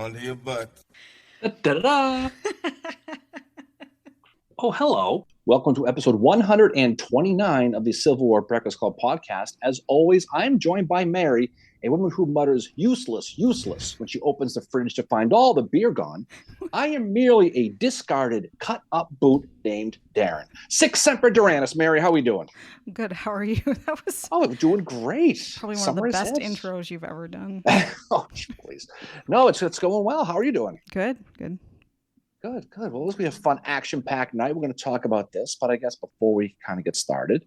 under your butt. Da-da-da. Oh, hello. Welcome to episode 129 of the Civil War Breakfast Club podcast. As always, I'm joined by Mary, a woman who mutters useless, useless when she opens the fridge to find all the beer gone. I am merely a discarded, cut-up boot named Darren. Sic semper Tyrannis. Mary, how are we doing? Good. How are you? That was Oh, I'm doing great. probably one of the best intros you've ever done. Oh, please. No, it's going well. How are you doing? Good. Good. Well, this will be a fun, action-packed night. We're going to talk about this, but I guess before we kind of get started,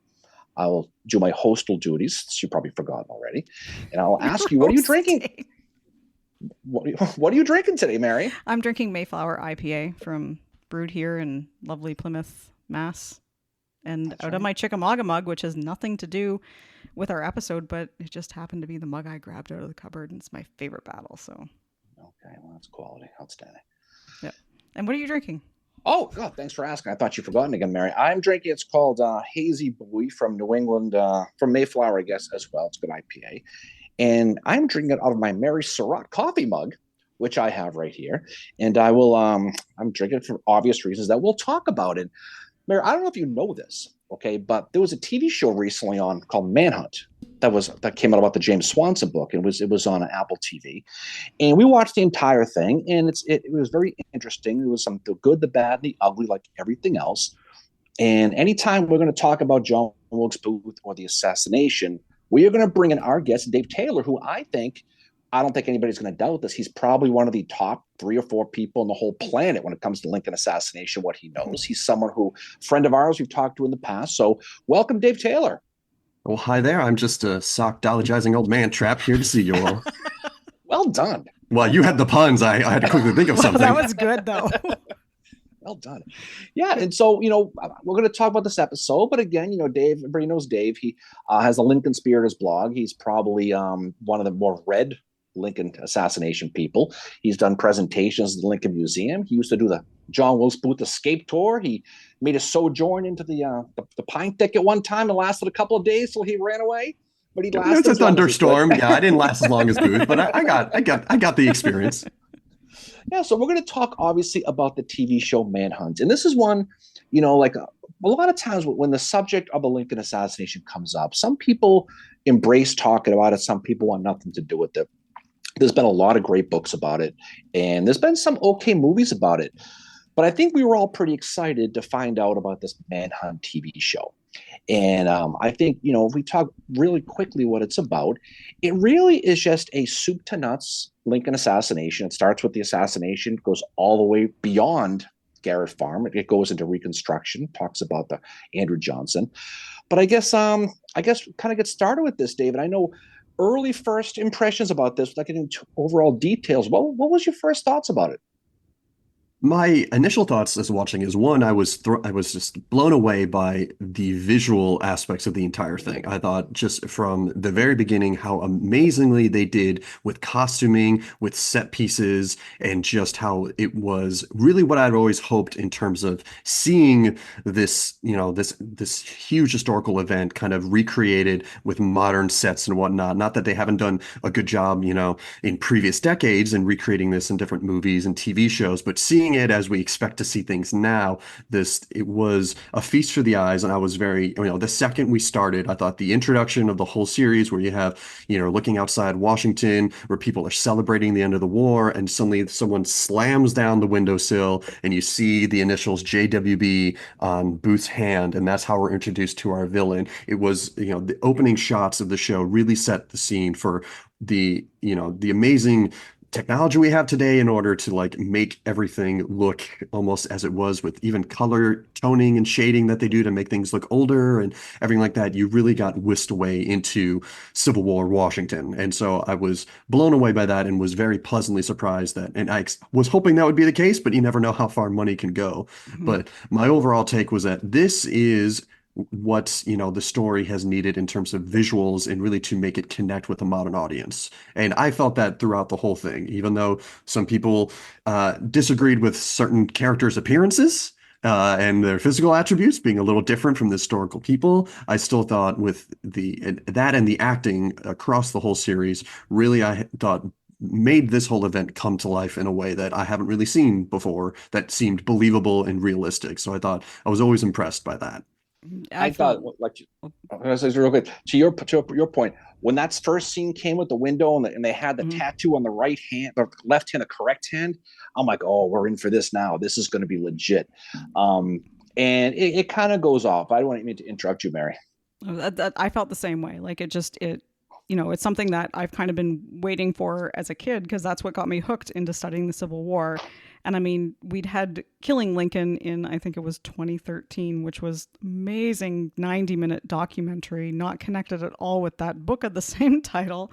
I will do my hostel duties. You probably forgotten already, and I'll ask you, what are you drinking? What are you drinking today, Mary? I'm drinking Mayflower IPA brewed here in lovely Plymouth, Mass. And That's out right. of my Chickamauga mug, which has nothing to do with our episode, but it just happened to be the mug I grabbed out of the cupboard, and it's my favorite battle. So, Okay, well, that's quality. Outstanding. yep. And what are you drinking? Oh, God, thanks for asking. I thought you'd forgotten again, Mary. I'm drinking, it's called Hazy Buoy from New England, from Mayflower, I guess, as well. It's a good IPA. And I'm drinking it out of my Mary Surratt coffee mug, which I have right here. And I'm drinking it for obvious reasons that we'll talk about it. Mary, I don't know if you know this, okay, but there was a TV show recently on called Manhunt that came out about the James Swanson book. It was on Apple TV, and we watched the entire thing, and it was very interesting. There was some the good, the bad, and the ugly, like everything else. And anytime we're going to talk about John Wilkes Booth or the assassination, we are going to bring in our guest, Dave Taylor, who I don't think anybody's going to doubt this. He's probably one of the top 3 or 4 people on the whole planet when it comes to Lincoln assassination, what he knows. He's someone friend of ours we've talked to in the past. So welcome, Dave Taylor. Well, hi there. I'm just a sock-dologizing old man trapped here to see you all. Well done. Well, you had the puns. I had to quickly think of something. That was good, though. Well done. Yeah, and so, we're going to talk about this episode, but again, Dave, everybody knows Dave. He has a Lincoln Spirit as blog. He's probably one of the more read Lincoln assassination people. He's done presentations at the Lincoln Museum. He used to do the John Wilkes Booth escape tour. He made a sojourn into the Pine Thicket one time. It lasted a couple of days till he ran away. But he lasted. It's a thunderstorm. Yeah, I didn't last as long as Booth, but I got the experience. Yeah, so we're going to talk obviously about the TV show Manhunt, and this is one, like a lot of times when the subject of a Lincoln assassination comes up, some people embrace talking about it. Some people want nothing to do with it. There's been a lot of great books about it, and there's been some okay movies about it. But I think we were all pretty excited to find out about this Manhunt TV show. And I think, if we talk really quickly what it's about, it really is just a soup to nuts Lincoln assassination. It starts with the assassination, goes all the way beyond Garrett Farm. It goes into Reconstruction, talks about the Andrew Johnson. But I guess kind of get started with this, David. I know early first impressions about this, without getting into overall details. What was your first thoughts about it? My initial thoughts as watching is one, I was just blown away by the visual aspects of the entire thing. I thought just from the very beginning how amazingly they did with costuming, with set pieces, and just how it was really what I'd always hoped in terms of seeing this, this huge historical event kind of recreated with modern sets and whatnot. Not that they haven't done a good job, in previous decades in recreating this in different movies and TV shows, but seeing it as we expect to see things now, it was a feast for the eyes. And I was very, the second we started, I thought the introduction of the whole series where you have, looking outside Washington where people are celebrating the end of the war and suddenly someone slams down the windowsill and you see the initials JWB on Booth's hand, and that's how we're introduced to our villain. It was, the opening shots of the show really set the scene for the amazing technology we have today in order to make everything look almost as it was, with even color toning and shading that they do to make things look older and everything like that. You really got whisked away into Civil War Washington. And so I was blown away by that and was very pleasantly surprised and I was hoping that would be the case, but you never know how far money can go. Mm-hmm. But my overall take was that this is what the story has needed in terms of visuals and really to make it connect with a modern audience. And I felt that throughout the whole thing, even though some people disagreed with certain characters' appearances and their physical attributes being a little different from the historical people. I still thought with that and the acting across the whole series, really I thought made this whole event come to life in a way that I haven't really seen before that seemed believable and realistic. So I thought I was always impressed by that. I I thought, felt like, I was gonna say real quick to your point, when that first scene came with the window and they had the mhm. tattoo on the right hand, the left hand, the correct hand, I'm like, oh, we're in for this now. This is going to be legit. And it kind of goes off. I don't want me to interrupt you, Mary. I felt the same way. Like it's something that I've kind of been waiting for as a kid because that's what got me hooked into studying the Civil War. And I mean, we'd had Killing Lincoln in, I think it was 2013, which was amazing 90-minute documentary, not connected at all with that book of the same title,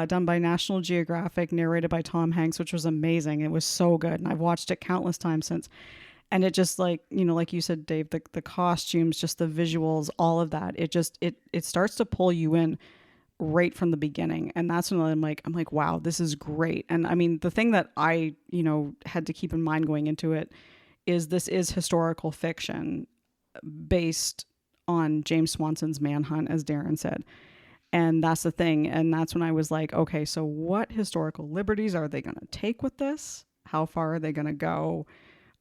done by National Geographic, narrated by Tom Hanks, which was amazing. It was so good. And I've watched it countless times since. And it just like, like you said, Dave, the costumes, just the visuals, all of that, it starts to pull you in right from the beginning. And that's when I'm like, wow, this is great. And I mean, the thing that I, had to keep in mind going into it is this is historical fiction based on James Swanson's Manhunt, as Darren said. And that's the thing. And that's when I was like, okay, so what historical liberties are they going to take with this? How far are they going to go?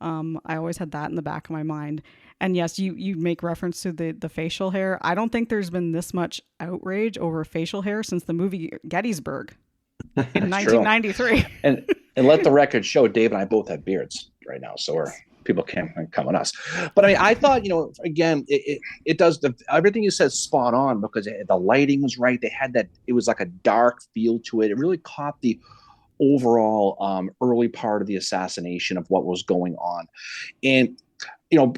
I always had that in the back of my mind. And yes, you make reference to the facial hair. I don't think there's been this much outrage over facial hair since the movie Gettysburg in That's true. 1993. And let the record show, Dave and I both have beards right now, so people can't come on us. But I mean, I thought, again, it does everything you said spot on because the lighting was right. They had that, it was like a dark feel to it. It really caught the overall early part of the assassination of what was going on. And,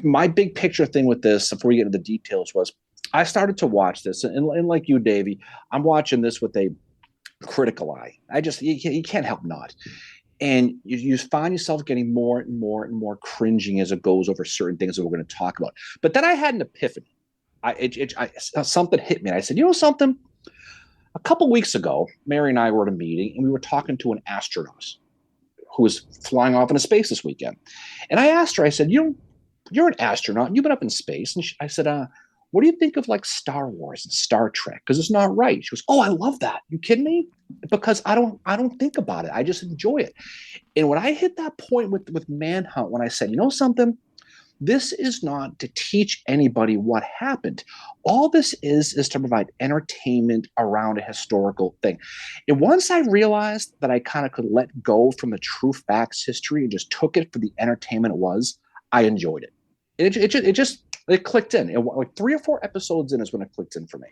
my big picture thing with this, before we get into the details, was I started to watch this, and like you, Davey, I'm watching this with a critical eye. You can't help not. And you find yourself getting more and more and more cringing as it goes over certain things that we're going to talk about. But then I had an epiphany. Something hit me. And I said, something? A couple weeks ago, Mary and I were at a meeting, and we were talking to an astronaut who was flying off into space this weekend. And I asked her, I said, you're an astronaut. You've been up in space. And I said, what do you think of like Star Wars and Star Trek? Because it's not right. She goes, oh, I love that. You kidding me? Because I don't think about it. I just enjoy it. And when I hit that point with Manhunt, when I said, something, this is not to teach anybody what happened. All this is to provide entertainment around a historical thing. And once I realized that I kind of could let go from the true facts history and just took it for the entertainment it was, I enjoyed it. It clicked in. Like 3 or 4 episodes in is when it clicked in for me.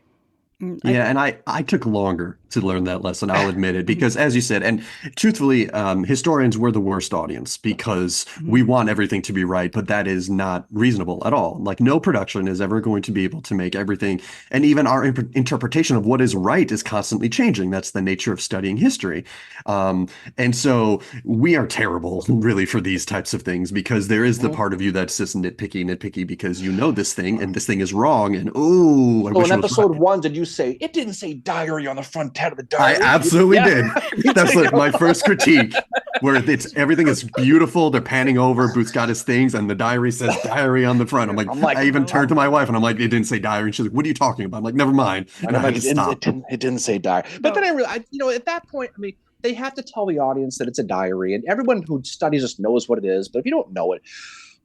Yeah, and I took longer to learn that lesson, I'll admit it, because as you said, and truthfully, historians were the worst audience because we want everything to be right, but that is not reasonable at all. Like no production is ever going to be able to make everything, and even our interpretation of what is right is constantly changing. That's the nature of studying history. And so we are terrible, really, for these types of things because there is the part of you that's just nitpicky because you know this thing and this thing is wrong, and oh, I So wish in it was episode right. 1, did you say it didn't say diary on the front tab of the I diary? absolutely did. That's like Yeah. my first critique, where it's everything is beautiful. They're panning over. Boots got his things, and the diary says diary on the front. I'm like, I'm like, I even No. turned to my wife, and I'm like, it didn't say diary. And she's like, what are you talking about? I'm like, never mind. And I had to stop. it didn't say diary. But No. then at that point, I mean, they have to tell the audience that it's a diary, and everyone who studies this knows what it is. But if you don't know it,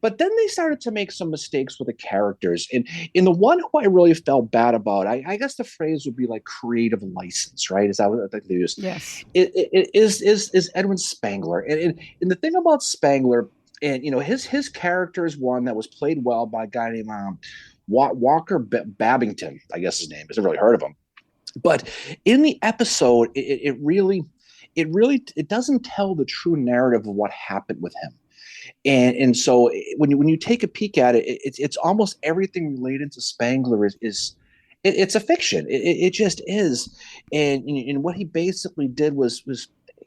but then they started to make some mistakes with the characters. And in the one who I really felt bad about, I guess the phrase would be like creative license, right? Is that what I think they use? Yes. It is Edwin Spangler. And the thing about Spangler, and his character is one that was played well by a guy named Walker Babington, I guess his name. I haven't really heard of him. But in the episode, it really doesn't tell the true narrative of what happened with him. And so when you take a peek at it, it's almost everything related to Spangler is it's a fiction. It just is. And what he basically did was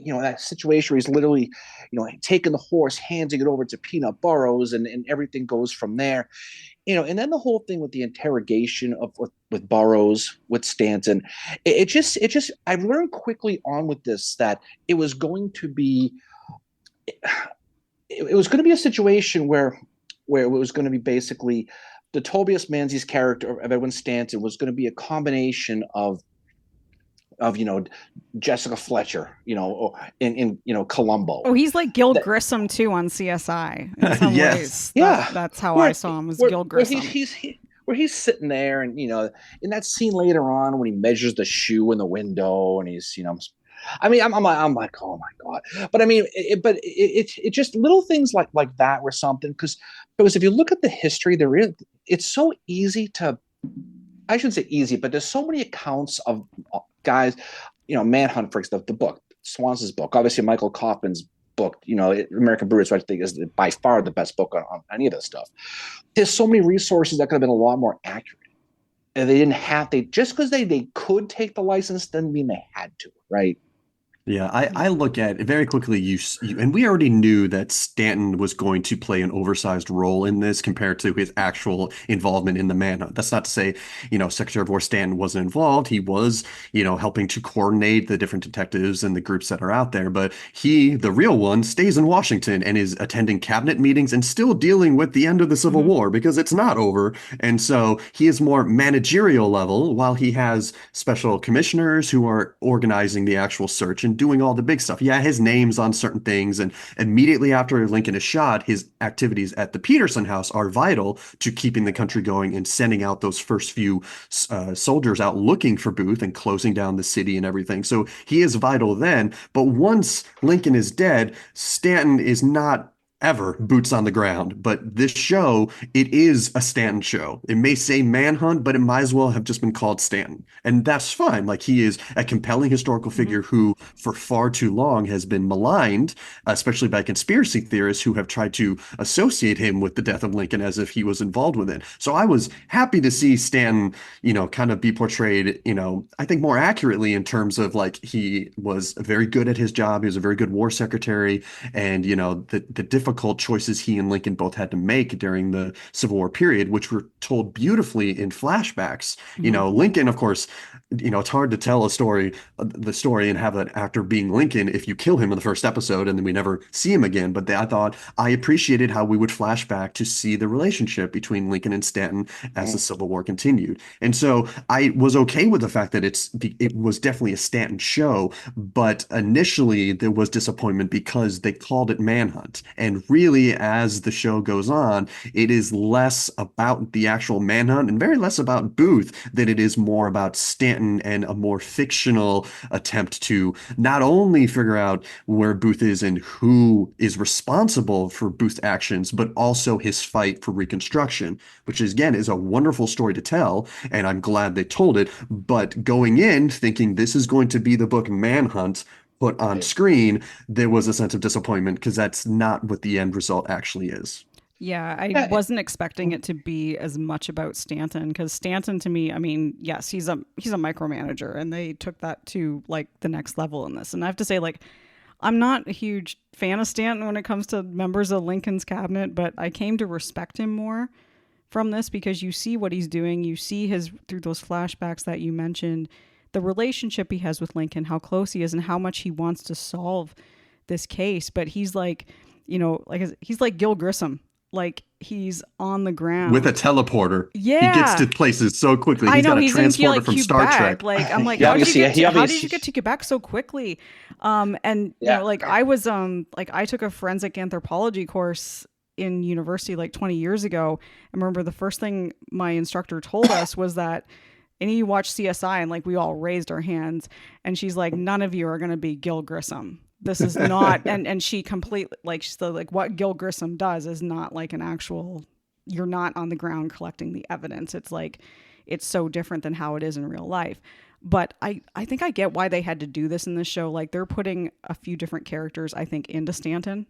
that situation where he's literally taking the horse, handing it over to Peanut Burrows, and everything goes from there. And then the whole thing with the interrogation with Burrows, with Stanton, it just I learned quickly on with this that it was going to be a situation where it was going to be basically the Tobias Menzies character of Edwin Stanton was going to be a combination of of Jessica Fletcher, in Columbo. Oh, he's like Gil That Grissom too on CSI in some Yes. ways. Yeah, That's how I where saw him as where Gil where he's Grissom. where he's sitting there, and in that scene later on when he measures the shoe in the window, and he's I mean, I'm like, oh my god. But I mean, it just little things like that were something, because if you look at the history, it's so easy to, I shouldn't say easy, but there's so many accounts of guys, Manhunt, for example, the book, Swanson's book, obviously Michael Kaufman's book, American Brewers, which I think is by far the best book on any of this stuff. There's so many resources that could have been a lot more accurate. And they didn't have, they just because they could take the license doesn't mean they had to, right? Yeah, I look at very quickly. And we already knew that Stanton was going to play an oversized role in this compared to his actual involvement in the manhunt. That's not to say, Secretary of War Stanton wasn't involved. He was, helping to coordinate the different detectives and the groups that are out there. But he, the real one, stays in Washington and is attending cabinet meetings and still dealing with the end of the Civil Mm-hmm. War because it's not over. And so he is more managerial level while he has special commissioners who are organizing the actual search and doing all the big stuff. Yeah, his name's on certain things, and immediately after Lincoln is shot, his activities at the Peterson House are vital to keeping the country going and sending out those first few soldiers out looking for Booth and closing down the city and everything. So he is vital then. But once Lincoln is dead, Stanton is not ever boots on the ground. But this show, it is a Stanton show. It may say Manhunt, but it might as well have just been called Stanton. And that's fine. Like, he is a compelling historical Mm-hmm. figure who, for far too long, has been maligned, especially by conspiracy theorists who have tried to associate him with the death of Lincoln as if he was involved with it. So I was happy to see Stanton, kind of be portrayed, I think more accurately in terms of like he was very good at his job. He was a very good war secretary, and the difficult choices he and Lincoln both had to make during the Civil War period, which were told beautifully in flashbacks. Mm-hmm. Lincoln, of course, it's hard to tell the story and have an actor being Lincoln if you kill him in the first episode and then we never see him again. But I thought I appreciated how we would flash back to see the relationship between Lincoln and Stanton as the Civil War continued. And so I was okay with the fact that it was definitely a Stanton show, but initially there was disappointment because they called it Manhunt. And really, as the show goes on, it is less about the actual manhunt and very less about Booth than it is more about Stanton and a more fictional attempt to not only figure out where Booth is and who is responsible for Booth's actions, but also his fight for Reconstruction, which is, again, is a wonderful story to tell, and I'm glad they told it. But going in thinking this is going to be the book Manhunt put on Right. screen, there was a sense of disappointment because that's not what the end result actually is. Yeah, I Yeah. wasn't expecting it to be as much about Stanton because Stanton to me, I mean, yes, he's a micromanager and they took that to like the next level in this. And I have to say, like, I'm not a huge fan of Stanton when it comes to members of Lincoln's cabinet, but I came to respect him more from this because you see what he's doing, you see his through those flashbacks that you mentioned, the relationship he has with Lincoln, how close he is and how much he wants to solve this case, but he's like, he's like Gil Grissom. Like he's on the With a ground. teleporter, he gets Yeah. to places so quickly. I He's know got a he's in transporter like from Star Quebec. Trek. Like I'm like, He obviously, he how did obviously, you get to Quebec so quickly? And yeah. like I was like I took a forensic anthropology course in university like 20 years ago. I remember the first thing my instructor told us was that any you watch CSI and like we all raised our hands and she's like, none of you are gonna be Gil Grissom. This is not and she completely like she's like what Gil Grissom does is not like an actual you're not on the ground collecting the evidence. It's like it's so different than how it is in real life. But I think I get why they had to do this in this show. Like they're putting a few different characters, I think, into Stanton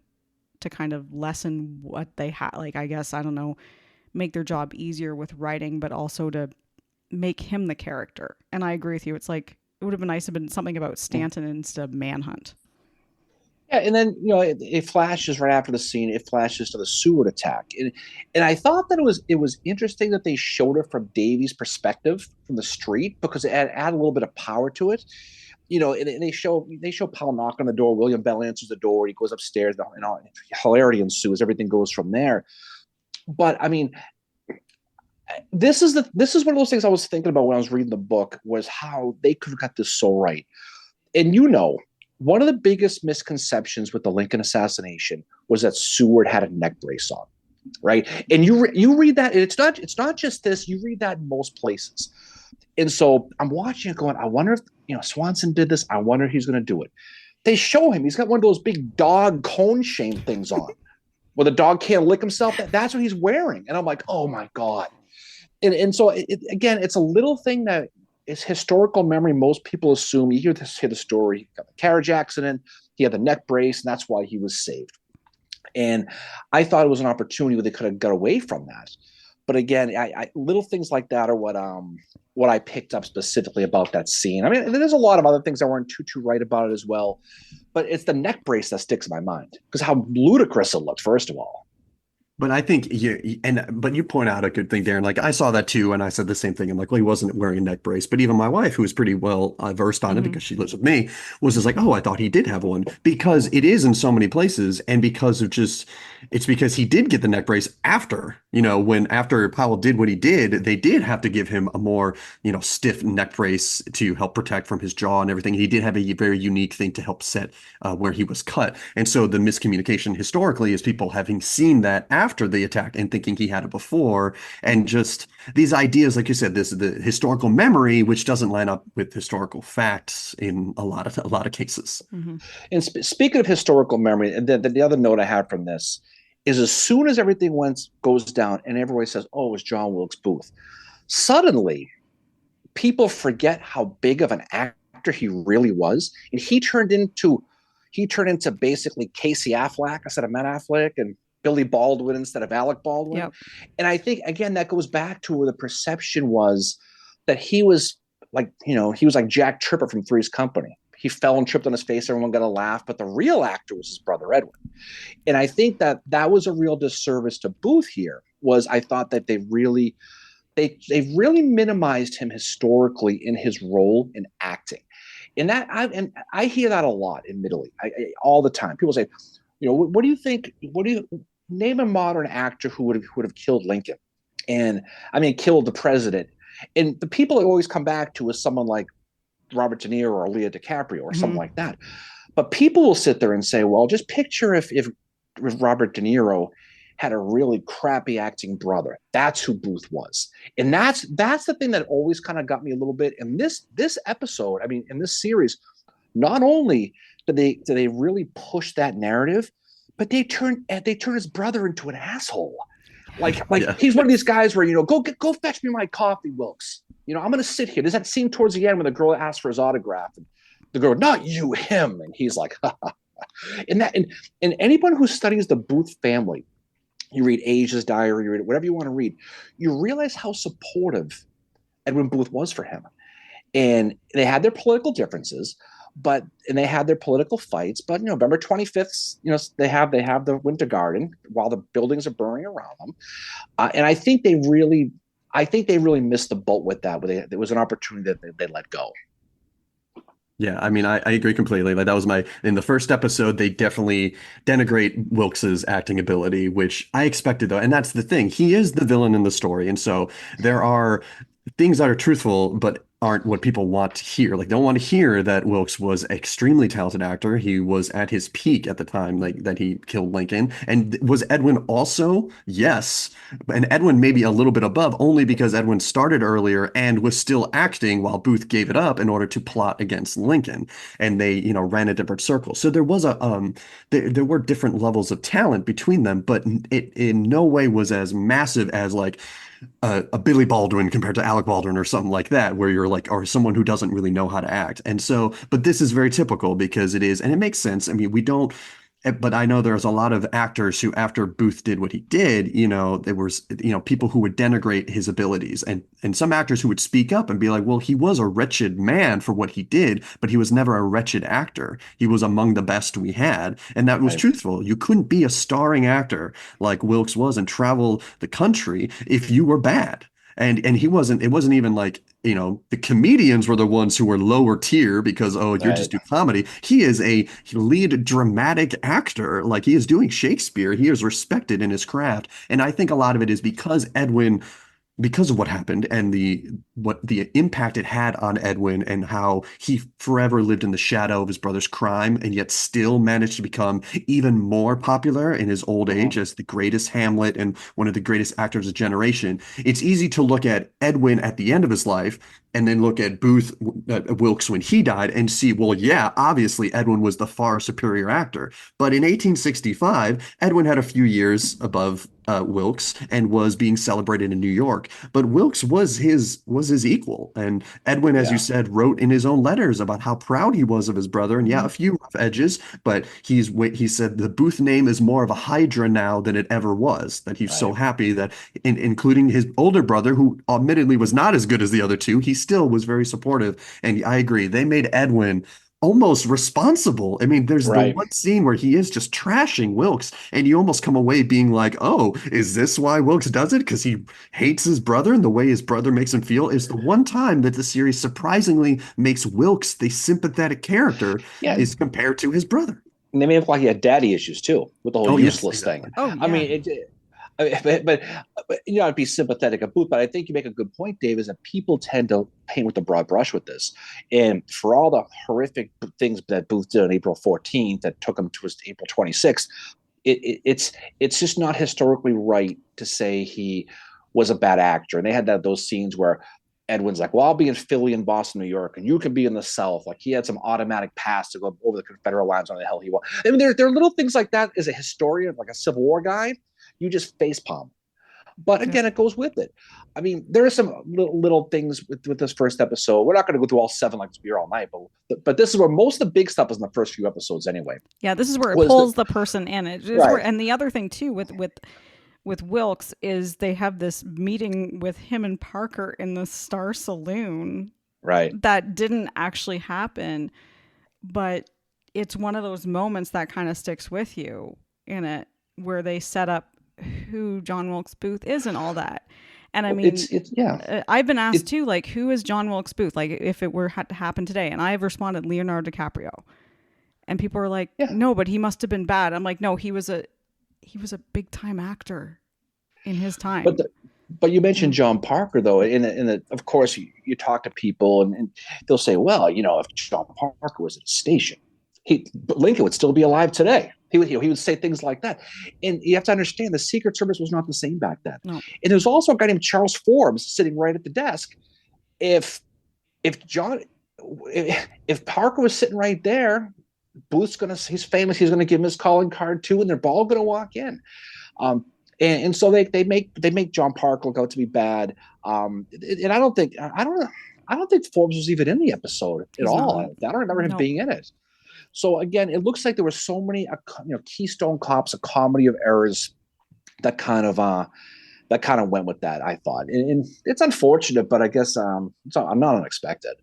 to kind of lessen what they have. Like, I guess, I don't know, make their job easier with writing, but also to make him the character. And I agree with you. It's like, it would have been nice to have been something about Stanton instead of Manhunt. Yeah, and then it flashes right after the scene. It flashes to the Seward attack, and I thought that it was interesting that they showed it from Davy's perspective from the street because it added a little bit of power to it. And they show Paul knock on the door. William Bell answers the door. He goes upstairs. Hilarity ensues. Everything goes from there. But I mean, this is one of those things I was thinking about when I was reading the book was how they could have got this so right. And one of the biggest misconceptions with the Lincoln assassination was that Seward had a neck brace on, right? And you read that, and it's not just this. You read that in most places. And so I'm watching it going, I wonder if Swanson did this. I wonder if he's going to do it. They show him. He's got one of those big dog cone shame things on where the dog can't lick himself. That's what he's wearing. And I'm like, oh my God. And so, again, it's a little thing that is historical memory. Most people assume you hear the story. He got the carriage accident. He had the neck brace, and that's why he was saved. And I thought it was an opportunity where they could have got away from that. But again, little things like that are what I picked up specifically about that scene. I mean, there's a lot of other things that weren't too right about it as well, but it's the neck brace that sticks in my mind because how ludicrous it looked, first of all. But I think but you point out a good thing, Darren. Like I saw that too, and I said the same thing. I'm like, well, he wasn't wearing a neck brace. But even my wife, who is pretty well versed on it Mm-hmm. because she lives with me, was just like, oh, I thought he did have one because it is in so many places, and because of just it's because he did get the neck brace after, when after Powell did what he did, they did have to give him a more, stiff neck brace to help protect from his jaw and everything. He did have a very unique thing to help set where he was cut, and so the miscommunication historically is people having seen that after the attack and thinking he had it before, and just these ideas, like you said, this the historical memory, which doesn't line up with historical facts in a lot of cases. Mm-hmm. And speaking of historical memory, and then the other note I had from this is as soon as everything goes down and everybody says, "Oh, it was John Wilkes Booth," suddenly people forget how big of an actor he really was, and he turned into basically Casey Affleck instead of Ben Affleck, and Billy Baldwin instead of Alec Baldwin. Yep. And I think again that goes back to where the perception was that he was like Jack Tripper from Three's Company. He fell and tripped on his face. Everyone got a laugh, but the real actor was his brother Edwin. And I think that was a real disservice to Booth here. Was I thought that they really minimized him historically in his role in acting, and I hear that a lot, admittedly, all the time. People say, what do you think? What do you name a modern actor who would have killed Lincoln, and I mean killed the president? And the people that always come back to is someone like Robert De Niro or Leo DiCaprio or something Mm-hmm. like that. But people will sit there and say, well, just picture if Robert De Niro had a really crappy acting brother. That's who Booth was. And that's the thing that always kind of got me a little bit. And this episode, I mean, in this series, not only do they really push that narrative, but they turn his brother into an asshole. Like Yeah. he's one of these guys where go fetch me my coffee, Wilkes. I'm gonna sit here. There's that scene towards the end when the girl asks for his autograph, and the girl, not you, him, and he's like, ha, ha. And anyone who studies the Booth family, you read Asia's diary, you read whatever you want to read, you realize how supportive Edwin Booth was for him. And they had their political differences, and they had their political fights. But November 25th, they have the Winter Garden while the buildings are burning around them, and I think they really missed the boat with that. Where there was an opportunity that they let go. Yeah, I mean, I agree completely. Like that was in the first episode, they definitely denigrate Wilkes's acting ability, which I expected though. And that's the thing. He is the villain in the story. And so there are things that are truthful, but aren't what people want to hear. Like, don't want to hear that Wilkes was an extremely talented actor. He was at his peak at the time, like that he killed Lincoln. And was Edwin also? Yes. And Edwin maybe a little bit above, only because Edwin started earlier and was still acting while Booth gave it up in order to plot against Lincoln. And they, ran a different circle. So there was there were different levels of talent between them, but it in no way was as massive as like a Billy Baldwin compared to Alec Baldwin or something like that, where you're like, or someone who doesn't really know how to act. And so, but this is very typical because it is, and it makes sense. I mean, we don't, but I know there's a lot of actors who, after Booth did what he did, there was, people who would denigrate his abilities, and some actors who would speak up and be like, well, he was a wretched man for what he did, but he was never a wretched actor. He was among the best we had, and that was Right. truthful. You couldn't be a starring actor like Wilkes was and travel the country if you were bad. And he wasn't, it wasn't even like, the comedians were the ones who were lower tier because, oh, you're Right. just doing comedy. He is a lead dramatic actor. Like he is doing Shakespeare. He is respected in his craft. And I think a lot of it is because Edwin because of what happened and the impact it had on Edwin and how he forever lived in the shadow of his brother's crime and yet still managed to become even more popular in his old age Mhm. as the greatest Hamlet and one of the greatest actors of generation. It's easy to look at Edwin at the end of his life and then look at Wilkes when he died and see, well, yeah, obviously Edwin was the far superior actor. But in 1865, Edwin had a few years above Wilkes and was being celebrated in New York. But Wilkes was his equal, and Edwin, as you Yeah. said, wrote in his own letters about how proud he was of his brother. And yeah, Mhm. a few rough edges, but he said the Booth name is more of a hydra now than it ever was. That he's so Right. happy that, including his older brother, who admittedly was not as good as the other two, he still was very supportive. And I agree, they made Edwin almost responsible. I mean, there's the Right. one scene where he is just trashing Wilkes, and you almost come away being like, "Oh, is this why Wilkes does it? Because he hates his brother, and the way his brother makes him feel." Is the one time that the series surprisingly makes Wilkes the sympathetic character Yeah. is compared to his brother. And they made it look like he had daddy issues too with the whole Oh, yes, useless thing. exactly. Oh I yeah. mean, but I'd be sympathetic of Booth, but I think you make a good point, Dave, is that people tend to paint with a broad brush with this. And for all the horrific things that Booth did on April 14th that took him to his April 26th, it's just not historically right to say he was a bad actor. And they had those scenes where Edwin's like, well, I'll be in Philly and Boston, New York, and you can be in the South. Like he had some automatic pass to go over the Confederate lines on the hell he was. I mean, there are little things like that as a historian, like a Civil War guy, you just face palm. But Yeah. again, it goes with it. I mean, there are some little things with this first episode. We're not going to go through all seven like we're all night, but this is where most of the big stuff is in the first few episodes anyway. Yeah, this is where it Was the pulls the person in. It is where, right, and the other thing too with Wilkes is they have this meeting with him and Parker in the Star Saloon right, that didn't actually happen, but it's one of those moments that kind of sticks with you in it where they set up who John Wilkes Booth is and all that. And I mean, it's yeah, I've been asked it too, like, who is John Wilkes Booth? Like, if it were had to happen today, and I have responded Leonardo DiCaprio, and people are like, yeah. no, but he must have been bad. I'm like, no, he was a big time actor in his But time. the, but you mentioned Mm. John Parker though. Of course, you talk to people and they'll say, well, if John Parker was at a station, Lincoln would still be alive today. He would say things like that, and you have to understand the Secret Service was not the same back then. No, And there's also a guy named Charles Forbes sitting right at the desk. If if John if Parker was sitting right there, he's famous. He's gonna give him his calling card too, and they're all gonna walk in. And so they make John Park look out to be bad. And I don't think Forbes was even in the episode at he's all. not. I don't remember him Nope. being in it. So again, it looks like there were so many Keystone Cops, a comedy of errors that kind of went with that. I thought, and it's unfortunate, but I guess it's not unexpected.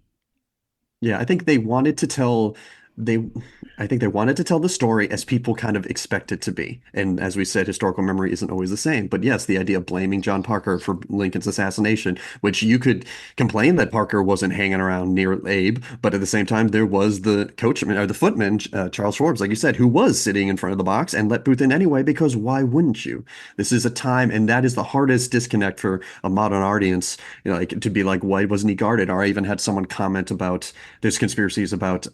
Yeah, they I think they wanted to tell the story as people kind of expect it to be. And as we said, historical memory isn't always the same. But yes, the idea of blaming John Parker for Lincoln's assassination, which you could complain that Parker wasn't hanging around near Abe, but at the same time there was the coachman or the footman, Charles Forbes, like you said, who was sitting in front of the box and let Booth in anyway, because why wouldn't you? This is a time, and that is the hardest disconnect for a modern audience, like to be like, why wasn't he guarded? Or I even had someone comment about there's conspiracies about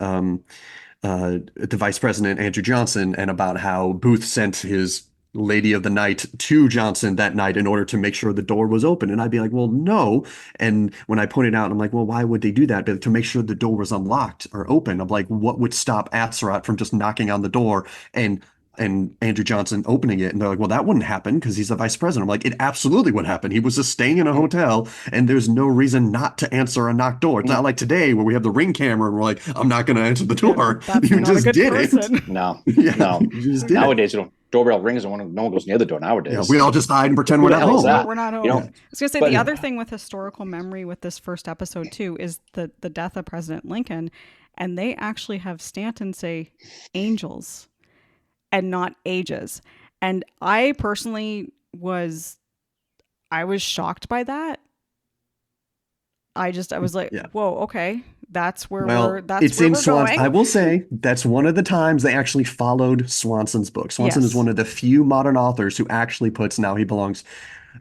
the Vice President Andrew Johnson and about how Booth sent his Lady of the Night to Johnson that night in order to make sure the door was open. And I'd be like, well, no. And when I pointed out, I'm like, well, why would they do that? But to make sure the door was unlocked or open. I'm like, what would stop Atzerodt from just knocking on the door and Andrew Johnson opening it? And they're like, well, that wouldn't happen because he's the vice president. I'm like, it absolutely would happen. He was just staying in a hotel, and there's no reason not to answer a knocked door. It's not like today where we have the Ring camera and we're like, I'm not going to answer the Yeah, door. that's You not a just good did it. person. No, Yeah, no. you just did it. Nowadays, doorbell rings and no one goes near the door Yeah, nowadays. we all just hide and pretend Who we're the not hell is home. No, that? we're not You home. know, I was gonna say but the other thing with historical memory with this first episode too is the death of President Lincoln, and they actually have Stanton say angels and not ages. And I personally I was shocked by that. I was like, Yeah. whoa, okay. Well, that's it's where in we're Swanson. going. I will say that's one of the times they actually followed Swanson's book. Swanson is Yes. one of the few modern authors who actually puts now he belongs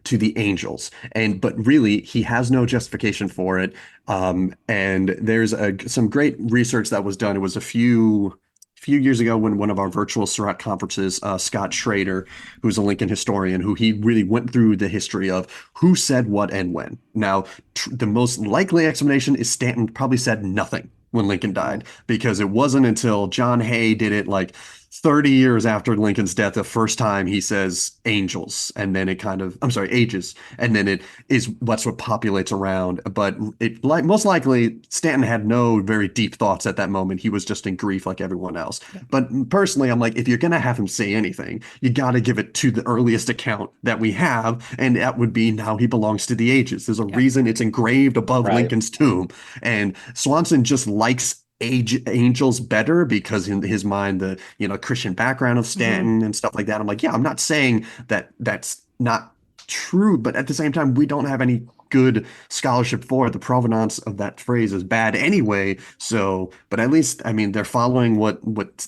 to the angels. And but really, he has no justification for it. And there's some great research that was done. It was a few years ago when one of our virtual Surratt conferences, Scott Schrader, who's a Lincoln historian, who he really went through the history of who said what and when. Now, the most likely explanation is Stanton probably said nothing when Lincoln died, because it wasn't until John Hay did it like 30 years after Lincoln's death, the first time he says angels, and then it kind of, I'm sorry, ages, and then it is what's what populates around. But it like most likely Stanton had no very deep thoughts at that moment. He was just in grief like everyone else. Yeah. But personally, I'm like, if you're gonna have him say anything, you got to give it to the earliest account that we have, and that would be now he belongs to the ages. There's a Yeah. reason it's engraved above Right. Lincoln's tomb, and Swanson just likes angels better because in his mind the Christian background of Hmm. Stanton and stuff like that. I'm like, yeah, I'm not saying that that's not true, but at the same time we don't have any good scholarship for it. The provenance of that phrase is bad anyway. So, but at least I mean they're following what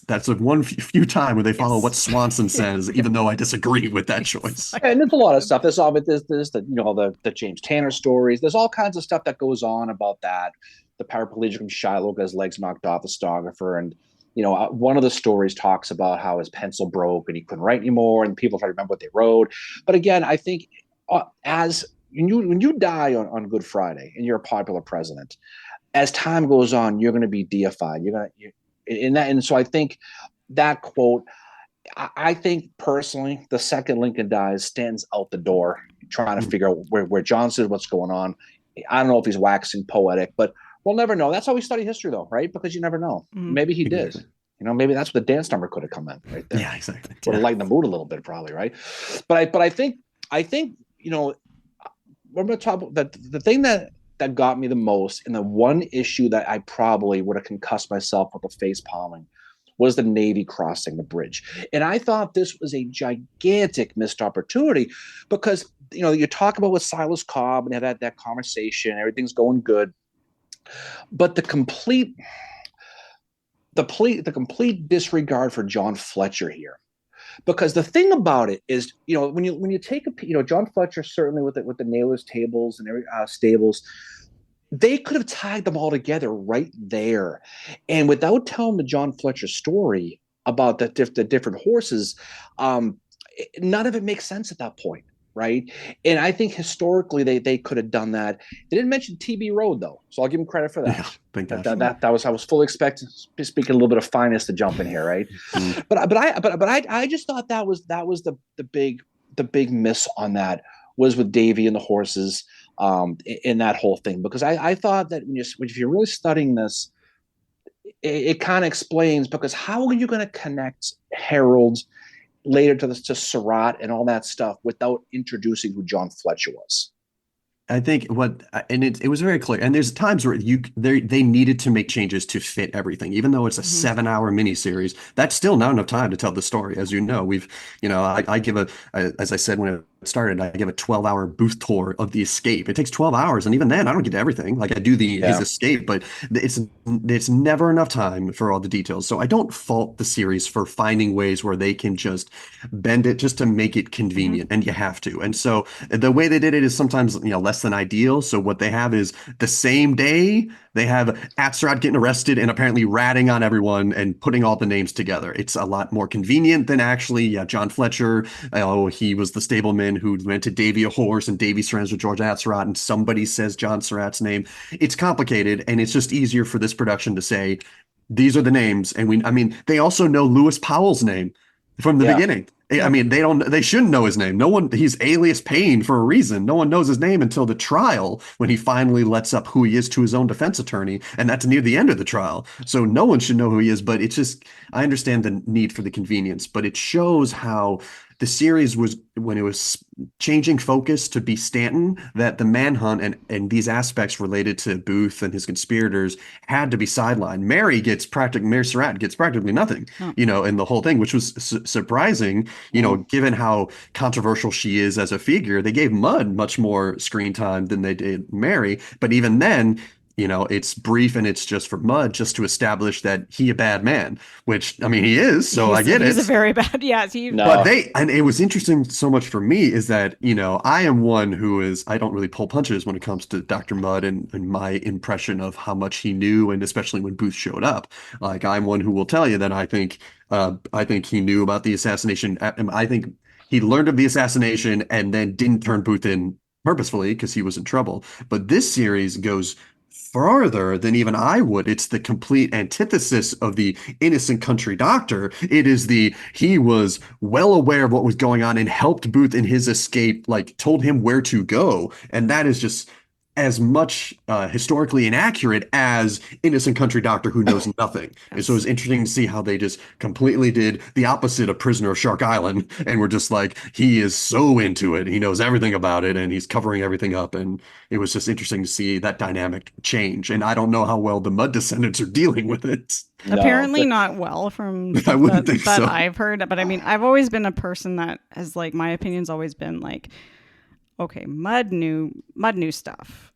that's the one few time where they follow what Yes. Swanson says, Yeah. even though I disagree with that choice. Exactly. And there's a lot of stuff. There's all there's the the James Tanner stories. There's all kinds of stuff that goes on about that. The paraplegic from Shiloh got his legs knocked off, the stenographer, and one of the stories talks about how his pencil broke and he couldn't write anymore, and people try to remember what they wrote. But again, I think as when you die on Good Friday and you're a popular president, as time goes on, you're going to be deified. In that, and so I think that quote I think personally, the second Lincoln dies, Stanton's out the door trying to figure out where Johnson is, what's going on. I don't know if he's waxing poetic, but we'll never know. That's how we study history, though, right? Because you never know. Mm. Maybe he did. Exactly. Maybe that's where the dance number could have come in right there. Yeah, exactly. Would have Yeah. lightened the mood a little bit, probably, right? But I think we're going to talk about that. The thing that got me the most, and the one issue that I probably would have concussed myself with the face palming, was the Navy crossing the bridge. And I thought this was a gigantic missed opportunity because, you talk about with Silas Cobb and have that conversation, everything's going good. But the complete disregard for John Fletcher here. Because the thing about it is, when you take John Fletcher, certainly with the nailers tables and every stables, they could have tied them all together right there. And without telling the John Fletcher story about the different horses, none of it makes sense at that point, right? And I think historically they could have done that. They didn't mention TB Road though, so I'll give them credit for that. Yeah, thank That, gosh. that, that, that was I was fully expecting, speaking a little bit of fineness to jump in here, right? Mm. But I just thought that was the big miss on that was with Davy and the horses, in that whole thing, because I thought that if you're really studying this, it kind of explains, because how are you going to connect Harold later to Surratt and all that stuff without introducing who John Fletcher was? I think and it was very clear. And there's times where they needed to make changes to fit everything, even though it's a Hmm. 7-hour miniseries. That's still not enough time to tell the story. As you know, I give as I said when it started, I give a 12-hour booth tour of the escape. It takes 12 hours, and even then, I don't get to everything. Like I do his Yeah. escape, but it's never enough time for all the details. So I don't fault the series for finding ways where they can just bend it just to make it Hmm. convenient, and you have to. And so the way they did it is sometimes less than ideal. So what they have is the same day they have Atzerodt getting arrested and apparently ratting on everyone and putting all the names together. It's a lot more convenient than actually, yeah, John Fletcher. Oh, he was the stableman who rented Davy a horse, and Davy's friends with George Atzerodt, and somebody says John Surratt's name. It's complicated, and it's just easier for this production to say these are the names. And I mean, they also know Lewis Powell's name from the Yeah. beginning. I Yeah. mean, they shouldn't know his name. No one, he's alias Payne for a reason. No one knows his name until the trial when he finally lets up who he is to his own defense attorney. And that's near the end of the trial. So no one should know who he is, but it's just, I understand the need for the convenience, but it shows how the series was, when it was changing focus to be Stanton, that the manhunt and these aspects related to Booth and his conspirators had to be sidelined. Mary Surratt gets practically nothing, Oh. in the whole thing, which was surprising, Mhm. given how controversial she is as a figure. They gave Mudd much more screen time than they did Mary, but even then, It's brief and it's just for Mud, just to establish that he a bad man, which I mean he is, so I get He's a it. very bad. Yes, he. But No, and it was interesting so much for me is that, I am one who I don't really pull punches when it comes to Dr. Mudd and my impression of how much he knew, and especially when Booth showed up. Like, I'm one who will tell you that I think he knew about the assassination. I think he learned of the assassination and then didn't turn Booth in purposefully because he was in trouble. But this series goes farther than even I would. It's the complete antithesis of the innocent country doctor. It is he was well aware of what was going on and helped Booth in his escape, like told him where to go. And that is just as much historically inaccurate as innocent country doctor who knows nothing. And so Yes. it's interesting to see how they just completely did the opposite of Prisoner of Shark Island, and we're just like, he is so into it, he knows everything about it, and he's covering everything up. And it was just interesting to see that dynamic change. And I don't know how well the Mud descendants are dealing with it. no. Apparently not well from I stuff wouldn't think that so. I've heard. But I mean, I've always been a person that has like my opinion's always been like, okay, Mud knew stuff.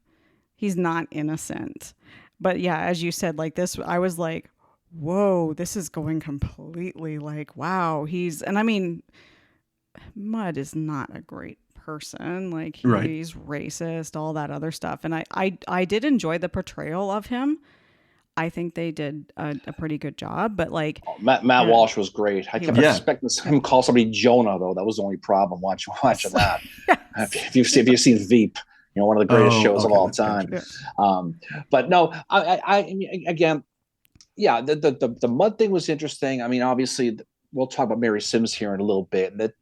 He's not innocent. But yeah, as you said, like this, I was like, whoa, this is going completely like, wow, and I mean, Mud is not a great person. Like Right. he's racist, all that other stuff. And I did enjoy the portrayal of him. I think they did a pretty good job, but like, Matt yeah, Walsh was great. I he kept was. Yeah. expecting Yeah. him to call somebody Jonah, though. That was the only problem watching Yes. that. Yes. If you've seen Veep, one of the greatest Oh, shows of okay. all time. Yeah. But no, I mean, again, yeah, the Mud thing was interesting. I mean, obviously, we'll talk about Mary Sims here in a little bit, and that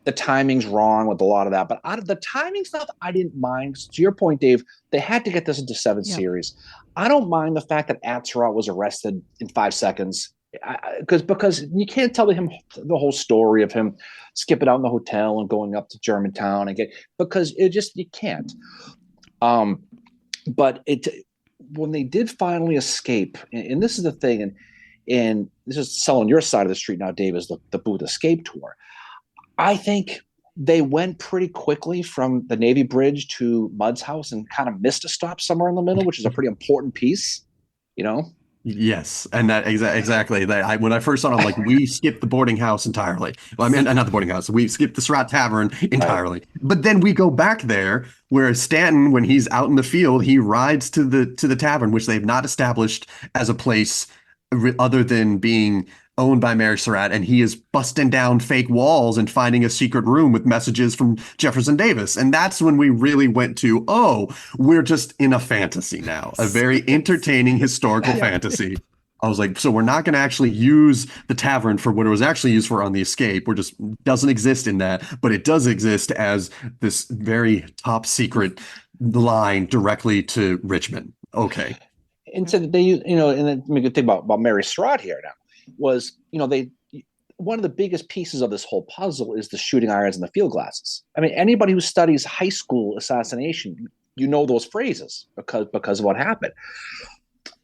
the timing's wrong with a lot of that. But out of the timing stuff, I didn't mind. To your point, Dave, they had to get this into 7 Yep. series. I don't mind the fact that Atzerodt was arrested in 5 seconds. Because you can't tell him the whole story of him skipping out in the hotel and going up to Germantown and because you can't. But when they did finally escape, and this is the thing, and this is selling your side of the street now, Dave, is the Booth Escape tour. I think they went pretty quickly from the Navy Bridge to Mud's house and kind of missed a stop somewhere in the middle, which is a pretty important piece, you know? Yes, and that exactly that. When I first saw it, I'm like, we skipped the boarding house entirely. Well, I mean, not the boarding house. We skipped the Surratt Tavern Right. entirely. But then we go back there where Stanton, when he's out in the field, he rides to the tavern, which they've not established as a place other than being owned by Mary Surratt, and he is busting down fake walls and finding a secret room with messages from Jefferson Davis. And that's when we really went to, oh, we're just in a fantasy now, a very entertaining historical Yeah. fantasy. I was like, so we're not going to actually use the tavern for what it was actually used for on the escape. We're just doesn't exist in that, but it does exist as this very top secret line directly to Richmond. Okay. And so and then we could think about Mary Surratt here now was, they one of the biggest pieces of this whole puzzle is the shooting irons and the field glasses. I mean, anybody who studies high school assassination, those phrases because of what happened.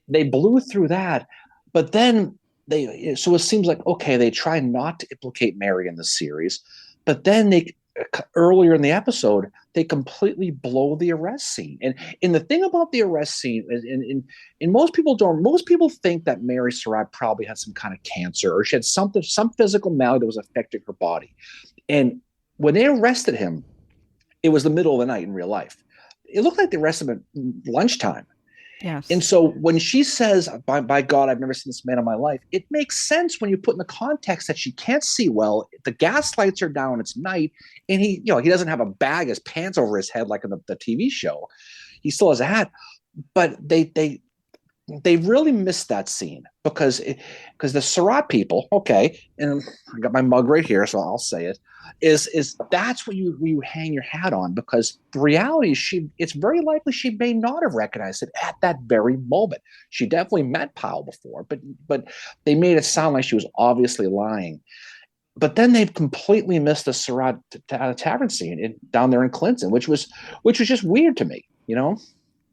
They blew through that, but then so it seems like, okay, they try not to implicate Mary in the series, but then earlier in the episode, they completely blow the arrest scene. And the thing about the arrest scene is, and most people think that Mary Surratt probably had some kind of cancer or she had some physical malady that was affecting her body. And when they arrested him, it was the middle of the night in real life. It looked like they arrested him at lunchtime. Yes. And so when she says, by God, I've never seen this man in my life, it makes sense when you put in the context that she can't see well. The gas lights are down. It's night. And he doesn't have a bag, his pants over his head like in the TV show. He still has a hat. But they really missed that scene because the Surratt people, okay, and I got my mug right here, so I'll say it, is that's what you hang your hat on, because the reality is it's very likely she may not have recognized it at that very moment. She definitely met Powell before, but they made it sound like she was obviously lying. But then they've completely missed the Surratt tavern scene down there in Clinton, which was just weird to me,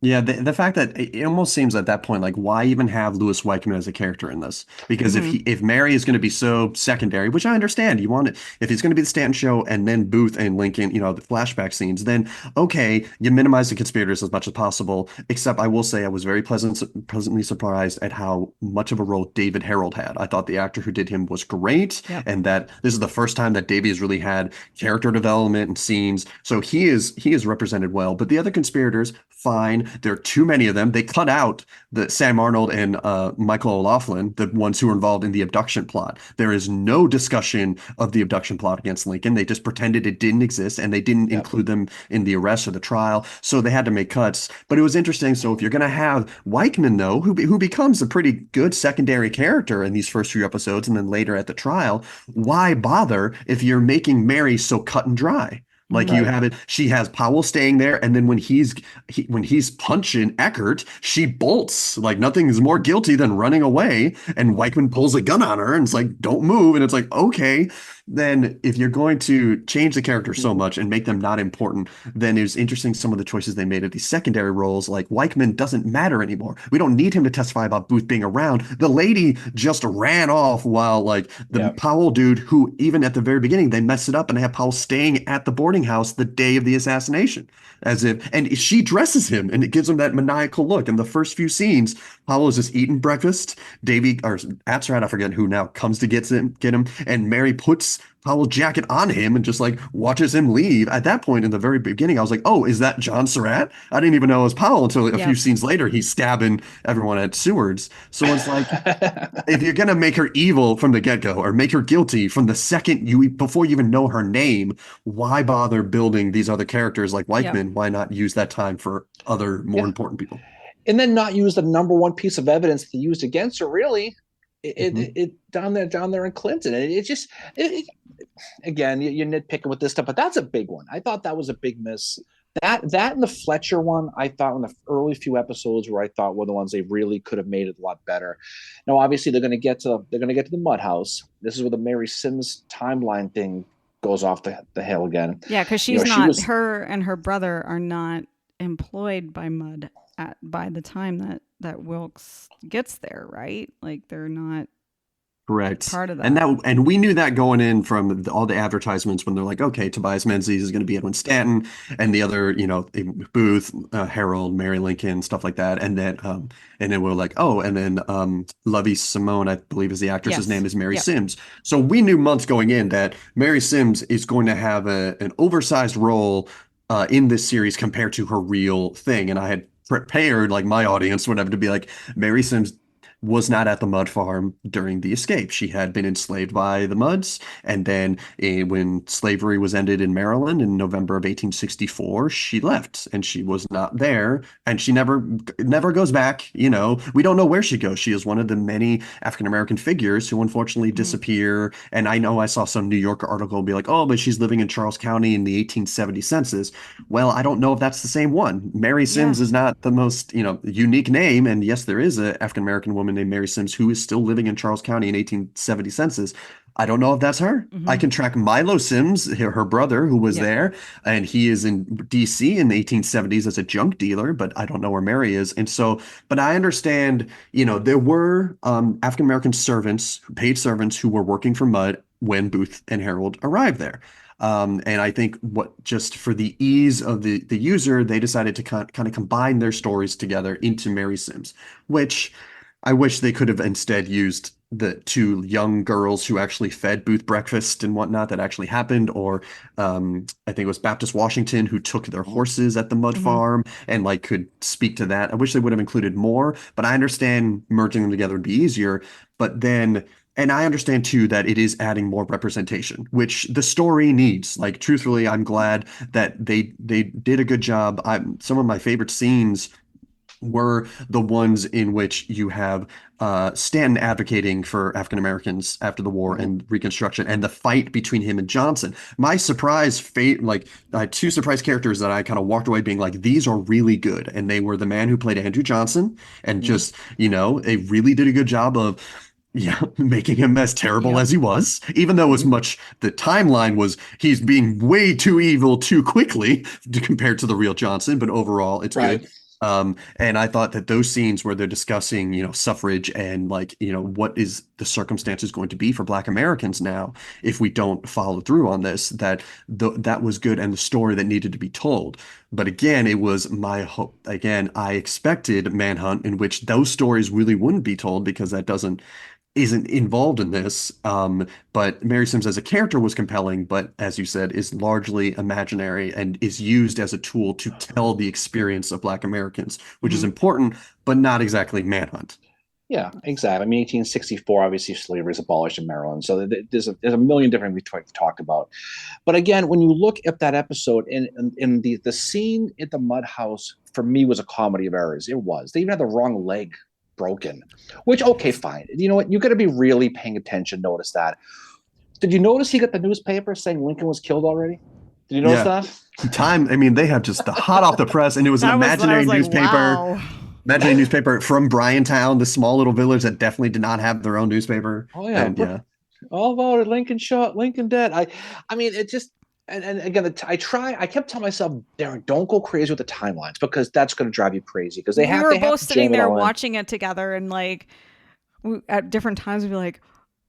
Yeah, the fact that it almost seems at that point like why even have Louis Weichman as a character in this? Because Hmm. if Mary is going to be so secondary, which I understand, you want it if he's going to be the Stanton show and then Booth and Lincoln, the flashback scenes, then okay, you minimize the conspirators as much as possible. Except I will say I was very pleasantly surprised at how much of a role David Harold had. I thought the actor who did him was great, Yep. and that this is the first time that Davey has really had character development and scenes. So he is represented well. But the other conspirators, fine. There are too many of them. They cut out the Sam Arnold and Michael O'Loughlin, the ones who were involved in the abduction plot. There is no discussion of the abduction plot against Lincoln. They just pretended it didn't exist and they didn't Yep. include them in the arrest or the trial. So they had to make cuts. But it was interesting. So if you're going to have Weichman, though, who becomes a pretty good secondary character in these first few episodes and then later at the trial, why bother if you're making Mary so cut and dry? Like Hmm. you Right. have it, she has Powell staying there, and then when he's punching Eckert, she bolts. Like nothing is more guilty than running away. And Weichman pulls a gun on her and it's like, don't move. And it's like, okay. Then if you're going to change the character so Mhm. much and make them not important, then it was interesting some of the choices they made of these secondary roles. Like Weichman doesn't matter anymore. We don't need him to testify about Booth being around. The lady just ran off while like the Yep. Powell dude, who even at the very beginning they mess it up and they have Powell staying at the boarding house the day of the assassination as if, and she dresses him and it gives him that maniacal look. In the first few scenes, Paulo is just eating breakfast. Davy or Atzerat, I forget who now, comes to get him, and Mary puts Powell's jacket on him and just like watches him leave. At that point in the very beginning, I was like, oh, is that John Surratt? I didn't even know it was Powell until a few Yep. scenes later he's stabbing everyone at Seward's. So it's like, if you're gonna make her evil from the get-go or make her guilty from the second before you even know her name, why bother building these other characters like Yep. Weichman? Why not use that time for other more Yeah. important people? And then not use the number one piece of evidence they used against her, really. Mhm. Down there in Clinton. It just again, you're nitpicking with this stuff, but that's a big one. I thought that was a big miss. That and the Fletcher one, I thought in the early few episodes where I thought were the ones they really could have made it a lot better. Now, obviously, they're going to get to the Mud House. This is where the Mary Sims timeline thing goes off the hill again. Yeah, because You know, she's she not, was her and her brother are not employed by Mud by the time that Wilkes gets there, right? Like they're not Correct. part of And that. that we knew that going in from all the advertisements when they're like, okay, Tobias Menzies is going to be Edwin Stanton, and the other, Booth, Harold, Mary Lincoln, stuff like that, and then we're like, oh, and then Lovey Simone, I believe is the actress's Yes. name, is Mary Yep. Sims. So we knew months going in that Mary Sims is going to have an oversized role in this series compared to her real thing, and I had prepared like my audience, whatever, to be like, Mary Sims was not at the mud farm during the escape. She had been enslaved by the Muds, and then when slavery was ended in Maryland in November of 1864, she left, and she was not there, and she never goes back. We don't know where she goes. She is one of the many African American figures who unfortunately Hmm. disappear. And I know I saw some New Yorker article be like, "Oh, but she's living in Charles County in the 1870 census." Well, I don't know if that's the same one. Mary Yeah. Sims is not the most, unique name. And yes, there is an African American woman named Mary Sims who is still living in Charles County in 1870 census. I don't know if that's her. I Hmm. can track Milo Sims, her brother, who was Yep. there, and he is in DC in the 1870s as a junk dealer, but I don't know where Mary is. And so, but I understand, there were African American servants, paid servants, who were working for Mudd when Booth and Harold arrived there. And I think what just for the ease of the user, they decided to kind of combine their stories together into Mary Sims, which I wish they could have instead used the two young girls who actually fed Booth breakfast and whatnot that actually happened, or I think it was Baptist Washington who took their horses at the mud Hmm. farm and like could speak to that. I wish they would have included more, but I understand merging them together would be easier. But then and I understand too that it is adding more representation, which the story needs. Like, truthfully, I'm glad that they did a good job. Some of my favorite scenes were the ones in which you have Stanton advocating for African Americans after the war Mhm. and Reconstruction, and the fight between him and Johnson. My surprise fate, like two surprise characters that I kind of walked away being like, these are really good, and they were the man who played Andrew Johnson, and Mhm. just they really did a good job of. Yeah, making him as terrible Yep. as he was, even though as Mhm. much the timeline was he's being way too evil too quickly compared to the real Johnson, but overall it's Right. good. And I thought that those scenes where they're discussing, suffrage and like, what is the circumstances going to be for Black Americans now if we don't follow through on this, that was good and the story that needed to be told. But again, it was my hope. Again, I expected Manhunt in which those stories really wouldn't be told because that doesn't isn't involved in this. But Mary Sims as a character was compelling, but as you said, is largely imaginary and is used as a tool to tell the experience of Black Americans, which is Mhm. important, but not exactly Manhunt. Yeah, exactly. I mean, 1864, obviously slavery was abolished in Maryland. So there's a million different we talked about. But again, when you look at that episode in the scene at the mud house, for me was a comedy of errors. It was. They even had the wrong leg broken, which, okay, fine. You know what? You got to be really paying attention. Notice that. Did you notice he got the newspaper saying Lincoln was killed already? Did you notice Yeah. that? I mean, they have just the hot off the press, and it was an I imaginary was like, newspaper. wow. Imaginary newspaper from Bryantown, the small little village that definitely did not have their own newspaper. Oh yeah, And yeah. all voted Lincoln shot, Lincoln dead. I mean, it just and again, I kept telling myself, Darren, don't go crazy with the timelines because that's going to drive you crazy because We were they have both to sitting jam it there all in. watching it together, and like at different times, we'd be like,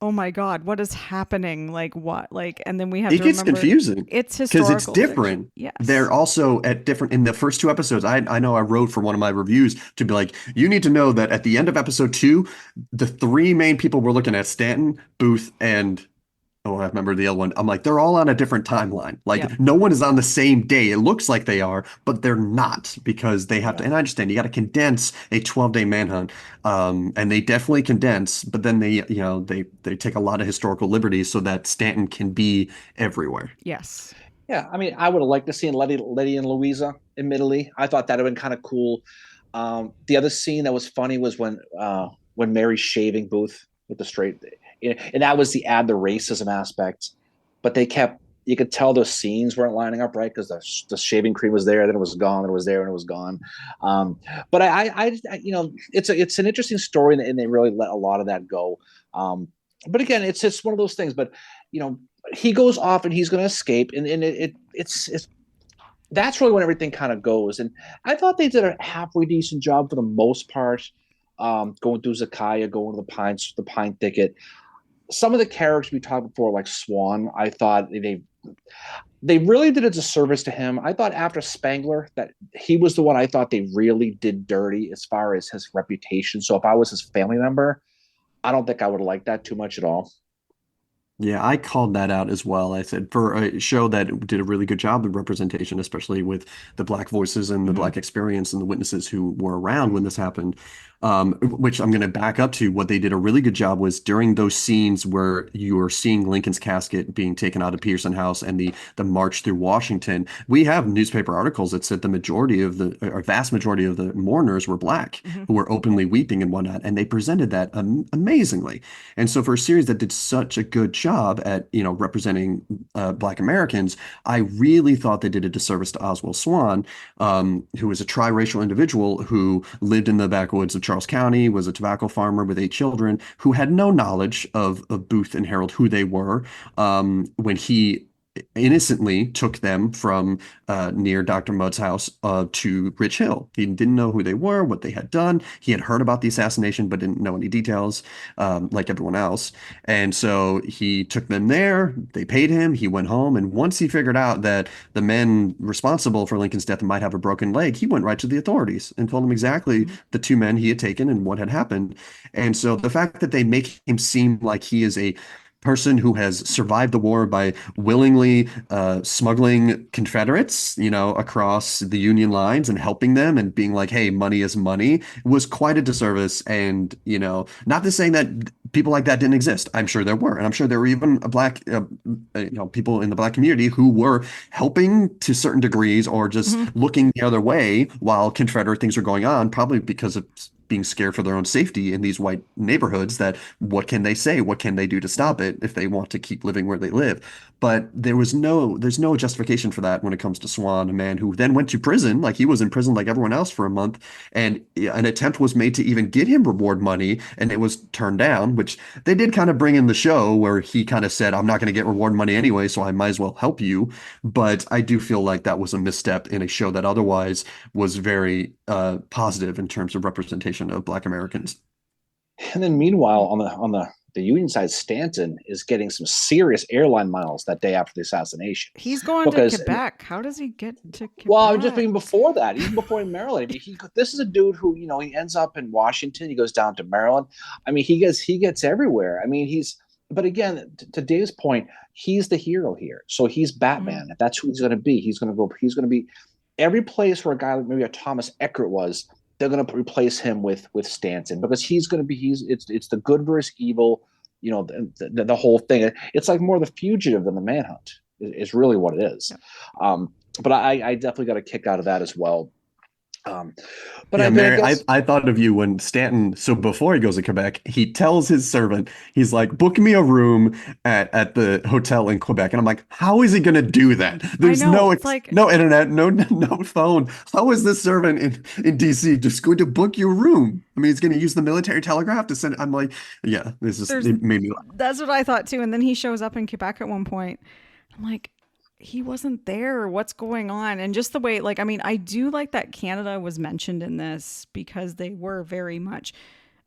"Oh my god, what is happening? Like what? Like?" And then we have It to gets remember confusing it's because it's historical fiction. different. They're Yes. also at different in the first two episodes. I know I wrote for one of my reviews to be like, you need to know that at the end of episode two, the three main people we're looking at, Stanton, Booth, and oh, I remember the other one. I'm like, they're all on a different timeline. Yep. Like, no one is on the same day. It looks like they are, but they're not because they have to. Yeah. And I understand you got to condense a 12-day manhunt, and they definitely condense. But then they take a lot of historical liberties so that Stanton can be everywhere. Yes. Yeah, I mean, I would have liked to see Letty and Louisa. Admittedly, I thought that would have been kind of cool. The other scene that was funny was when Mary's shaving Booth with the straight, and that was the racism aspect. But they kept you could tell those scenes weren't lining up right because the shaving cream was there, then it was gone, then it was there, and it was gone. Um, but it's an interesting story, and they really let a lot of that go. But again, it's just one of those things. But you know, he goes off and he's going to escape, and it's that's really when everything kind of goes. And I thought they did a halfway decent job for the most part. Going through Zakaya, going to the pine thicket. Some of the characters we talked before, like Swan, I thought they really did a disservice to him. I thought after Spangler that he was the one I thought they really did dirty as far as his reputation. So if I was his family member, I don't think I would have liked that too much at all. Yeah, I called that out as well. I said for a show that did a really good job of representation, especially with the Black voices and the Hmm. Black experience and the witnesses who were around when this happened. Which I'm going to back up to what they did a really good job was during those scenes where you are seeing Lincoln's casket being taken out of Pearson House and the march through Washington. We have newspaper articles that said the majority of the, or vast majority of the mourners were Black Hmm. who were openly weeping and whatnot, and they presented that amazingly. And so for a series that did such a good job at, representing Black Americans, I really thought they did a disservice to Oswald Swan, who was a triracial individual who lived in the backwoods of Charles County, was a tobacco farmer with 8 children, who had no knowledge of Booth and Harold, who they were, when he innocently took them from near Dr. Mudd's house to Rich Hill. He didn't know who they were, what they had done. He had heard about the assassination, but didn't know any details, like everyone else. And so he took them there. They paid him. He went home. And once he figured out that the men responsible for Lincoln's death might have a broken leg, he went right to the authorities and told them exactly Hmm. the two men he had taken and what had happened. And so the fact that they make him seem like he is a person who has survived the war by willingly smuggling Confederates, across the Union lines and helping them and being like, hey, money is money, was quite a disservice. And, not to saying that people like that didn't exist. I'm sure there were. And I'm sure there were even people in the Black community who were helping to certain degrees or just Hmm. looking the other way while Confederate things were going on, probably because of being scared for their own safety in these white neighborhoods, that what can they say? What can they do to stop it if they want to keep living where they live? But there's no justification for that when it comes to Swan, a man who then went to prison, like he was in prison like everyone else for a month, and an attempt was made to even get him reward money, and it was turned down, which they did kind of bring in the show where he kind of said, I'm not going to get reward money anyway, so I might as well help you. But I do feel like that was a misstep in a show that otherwise was very positive in terms of representation of Black Americans. And then meanwhile, on the Union side, Stanton is getting some serious airline miles that day after the assassination. He's going to Quebec. How does he get to Quebec? Well, just even before that, even before in Maryland. I mean, this is a dude who, he ends up in Washington. He goes down to Maryland. I mean, he gets everywhere. I mean, but again, to Dave's point, he's the hero here. So he's Batman. Mm-hmm. That's who he's going to be. He's going to be every place where a guy like maybe a Thomas Eckert was. They're going to replace him with Stanton, because he's going to be it's the good versus evil, the whole thing. It's like more the fugitive than the Manhunt is really what it is. Yeah. But I definitely got a kick out of that as well. But yeah, Mary, I thought of you when Stanton, so before he goes to Quebec, he tells his servant, he's like, book me a room at the hotel in Quebec. And I'm like, how is he going to do that? There's no internet, no phone. How is this servant in DC just going to book your room? I mean, he's going to use the military telegraph to send. I'm like, yeah, it made me laugh. That's what I thought too. And then he shows up in Quebec at one point. I'm like, he wasn't there. What's going on? And just the way, I do like that Canada was mentioned in this, because they were very much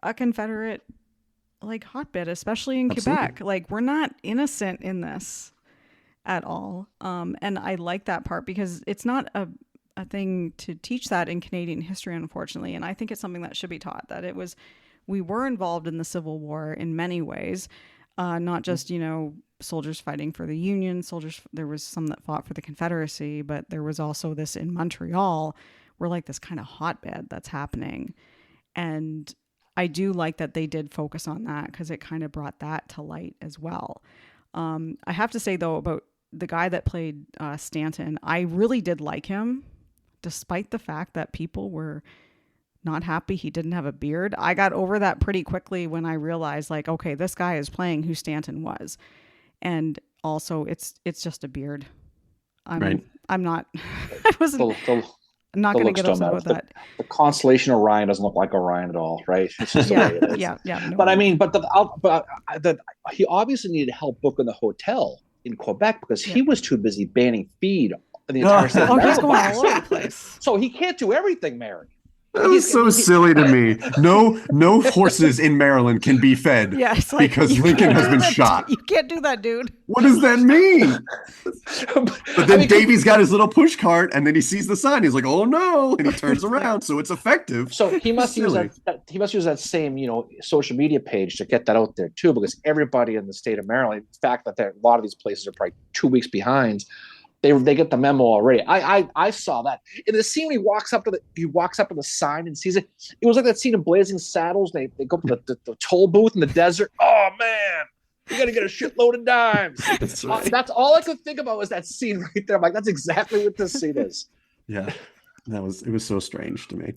a Confederate hotbed, especially in Absolutely. Quebec. We're not innocent in this at all. And I like that part, because it's not a thing to teach that in Canadian history, unfortunately. And I think it's something that should be taught, that we were involved in the Civil War in many ways. Not just, soldiers fighting for the Union, there was some that fought for the Confederacy, but there was also this in Montreal, where this kind of hotbed that's happening. And I do like that they did focus on that, because it kind of brought that to light as well. I have to say, though, about the guy that played Stanton, I really did like him, despite the fact that people were not happy he didn't have a beard. I got over that pretty quickly when I realized, okay, this guy is playing who Stanton was. And also it's just a beard. Right. I'm not, I wasn't, I'm not going to get upset with that. The constellation Orion doesn't look like Orion at all, right? It's just the way it is. Yeah. No, but I mean, he obviously needed help booking the hotel in Quebec, because he was too busy banning feed in the entire state of Maryland. He's going all over the place. So he can't do everything, Mary. That was so silly to me. No horses in Maryland can be fed because Lincoln has been shot. You can't do that, dude. What does that mean? But then Davy's got his little push cart, and then he sees the sign. He's like, "Oh no!" And he turns around, so it's effective. So he must use that. He must use that same, social media page to get that out there too, because everybody in the state of Maryland, the fact that a lot of these places are probably 2 weeks behind. They get the memo already. I saw that in the scene. He walks up to the sign and sees it. It was like that scene in Blazing Saddles. They go to the toll booth in the desert. Oh man, you got to get a shitload of dimes. That's right. That's all I could think about was that scene right there. I'm like, that's exactly what this scene is. Yeah, it was so strange to me.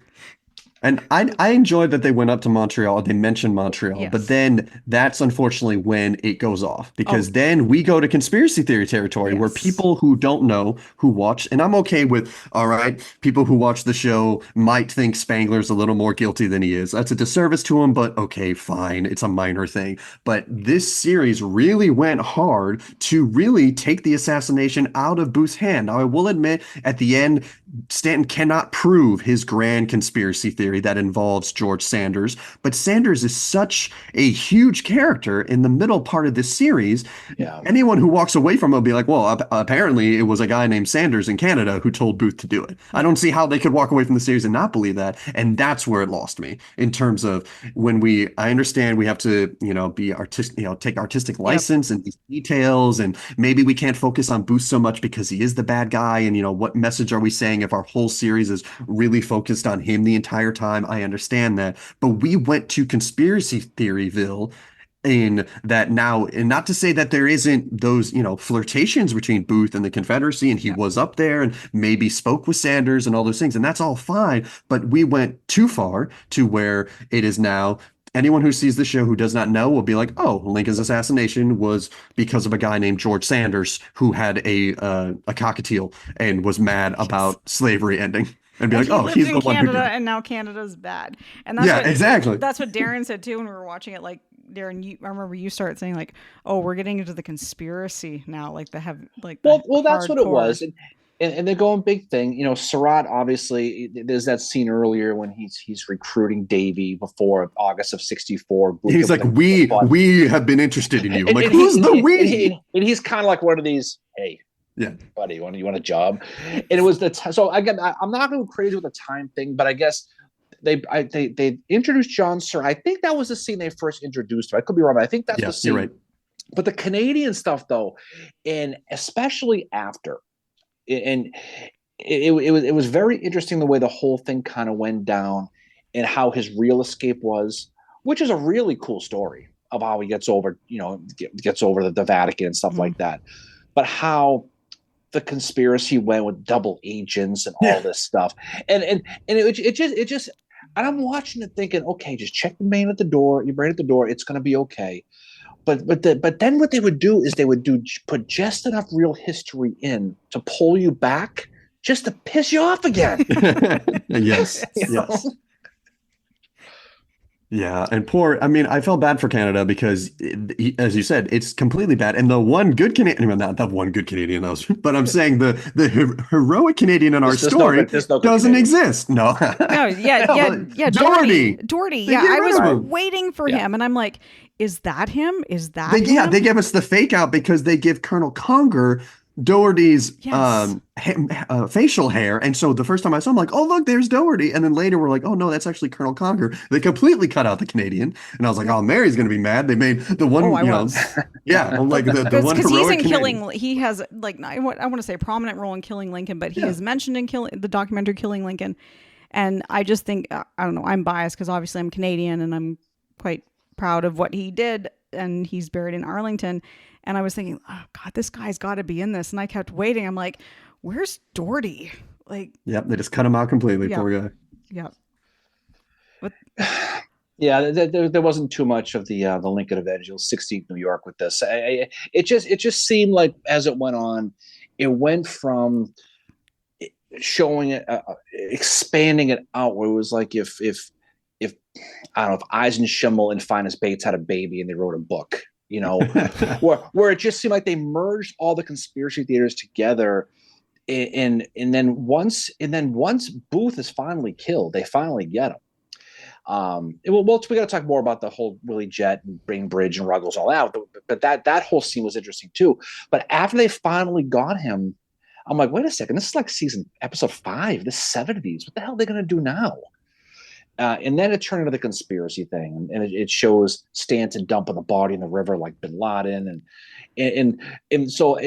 And I enjoyed that they went up to Montreal. They mentioned Montreal, but then that's unfortunately when it goes off, because then we go to conspiracy theory territory where people who don't know, who watch, and I'm okay with, all right, people who watch the show might think Spangler's a little more guilty than he is. That's a disservice to him, but okay, fine. It's a minor thing. But this series really went hard to really take the assassination out of Booth's hand. Now, I will admit, at the end, Stanton cannot prove his grand conspiracy theory that involves George Sanders, but Sanders is such a huge character in the middle part of this series. Yeah. Anyone who walks away from it will be like, well, apparently it was a guy named Sanders in Canada who told Booth to do it. I don't see how they could walk away from the series and not believe that. And that's where it lost me in terms of I understand we have to, be artistic, take artistic license and these details, and maybe we can't focus on Booth so much because he is the bad guy. And, what message are we saying if our whole series is really focused on him the entire time? I understand that. But we went to conspiracy theoryville in that now, and not to say that there isn't those, flirtations between Booth and the Confederacy, and he Yeah. was up there and maybe spoke with Sanders and all those things, and that's all fine. But we went too far to where it is now. Anyone who sees the show who does not know will be like, "Oh, Lincoln's assassination was because of a guy named George Sanders who had a cockatiel and was mad about slavery ending," and be And like, he "Oh, lived he's in the one who Canada, did it." and now Canada's bad. And Yeah, exactly. that's what Darren said too when we were watching it. Like Darren, I remember you started saying like, "Oh, we're getting into the conspiracy now." Like the have like the Well, that's what it hardcore. was, and they're going big thing. You know, Surratt obviously. There's that scene earlier when he's recruiting Davy before August of '64. He's like, "We have been interested in you." I'm like, And "Who's the we?" and he's kind of like one of these. Hey, Yeah, buddy, you want a job? And it was so again. I'm not going crazy with the time thing, but I guess they introduced John Sir. I think that was the scene they first introduced him. I could be wrong, but I think that's yeah, the scene. you're right. But the Canadian stuff, though, and especially after, and it was very interesting the way the whole thing kind of went down, and how his real escape was, which is a really cool story of how he gets over, gets over the Vatican and stuff like that. But how the conspiracy went with double agents and all this stuff, and it just, and I'm watching it thinking, okay, just check the man at the door, your brain at the door, it's gonna be okay. But then what they would do is put just enough real history in to pull you back just to piss you off again. Yes, yes. Yeah, and I felt bad for Canada because, as you said, it's completely bad. And the one good Canadian, not that one good Canadian, but I'm saying the heroic Canadian in our story doesn't Canadian. Exist. No. No, yeah. Doherty. Yeah, I was waiting for him, and I'm like, is that him? Is that him? Yeah, they gave us the fake out because they give Colonel Conger Doherty's facial hair. And so the first time I saw him, like, oh, look, there's Doherty. And then later we're like, oh, no, that's actually Colonel Conger. They completely cut out the Canadian. And I was like, oh, Mary's going to be mad. They made the one, yeah, like the one heroic he's in Canadian. He has, like, I want to say a prominent role in Killing Lincoln, but he is mentioned in the documentary Killing Lincoln. And I just think, I don't know, I'm biased because obviously I'm Canadian and I'm quite proud of what he did. And he's buried in Arlington. And I was thinking, oh God, this guy's got to be in this. And I kept waiting. I'm like, where's Doherty? Like, yep, they just cut him out completely. Poor guy. Yep. But yeah, there wasn't too much of the Lincoln Evangel 16th New York with this. It just seemed like as it went on, it went from showing it, expanding it out, where it was like if I don't know, if Eisenschimmel and Finest Bates had a baby and they wrote a book. Where it just seemed like they merged all the conspiracy theaters together, and then once Booth is finally killed, they finally get him. We got to talk more about the whole Willie Jett and Bainbridge and Ruggles all out, but that whole scene was interesting too. But after they finally got him, I'm like, wait a second, this is like episode 5, the 70s. What the hell are they going to do now? And then it turned into the conspiracy thing, and it shows Stanton dumping the body in the river like Bin Laden, and so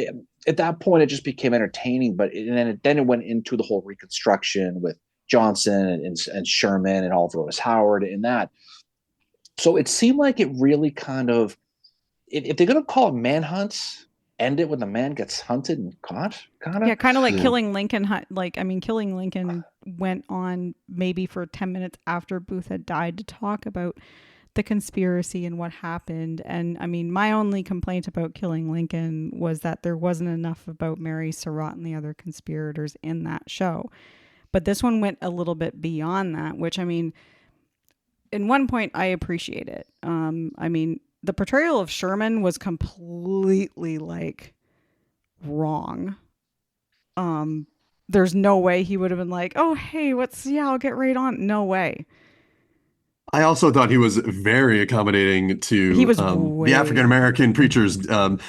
at that point it just became entertaining. But then it went into the whole Reconstruction with Johnson and Sherman and Oliver Otis Howard and that. So it seemed like it really kind of, if they're going to call it manhunts, end it when the man gets hunted and caught, kind of. Yeah, kind of like Killing Lincoln. Killing Lincoln went on maybe for 10 minutes after Booth had died to talk about the conspiracy and what happened. And I mean, my only complaint about Killing Lincoln was that there wasn't enough about Mary Surratt and the other conspirators in that show. But this one went a little bit beyond that, which, I mean, in one point, I appreciate it. I mean, the portrayal of Sherman was completely like wrong. There's no way he would have been like, oh, hey, I'll get right on. No way. I also thought he was very accommodating to the African-American preachers,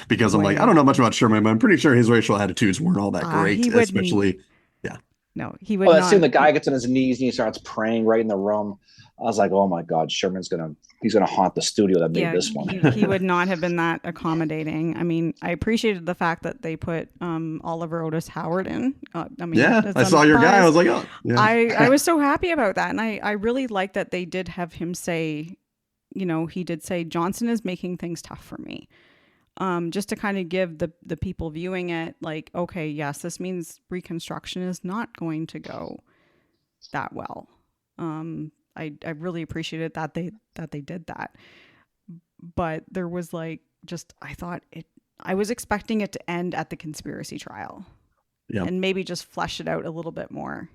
because I'm like, I don't know much about Sherman, but I'm pretty sure his racial attitudes weren't all that great, especially. Yeah. No, he would not. Well, the guy gets on his knees and he starts praying right in the room. I was like, oh my God, Sherman's he's gonna haunt the studio that made this one. He would not have been that accommodating. I mean, I appreciated the fact that they put Oliver Otis Howard in. I saw your guy. I was like, oh, yeah. I was so happy about that, and I really like that they did have him say he did say Johnson is making things tough for me. Just to kind of give the people viewing it like, okay, yes, this means Reconstruction is not going to go that well. I really appreciated that they did that, but there was like just I was expecting it to end at the conspiracy trial Yeah. and maybe just flesh it out a little bit more.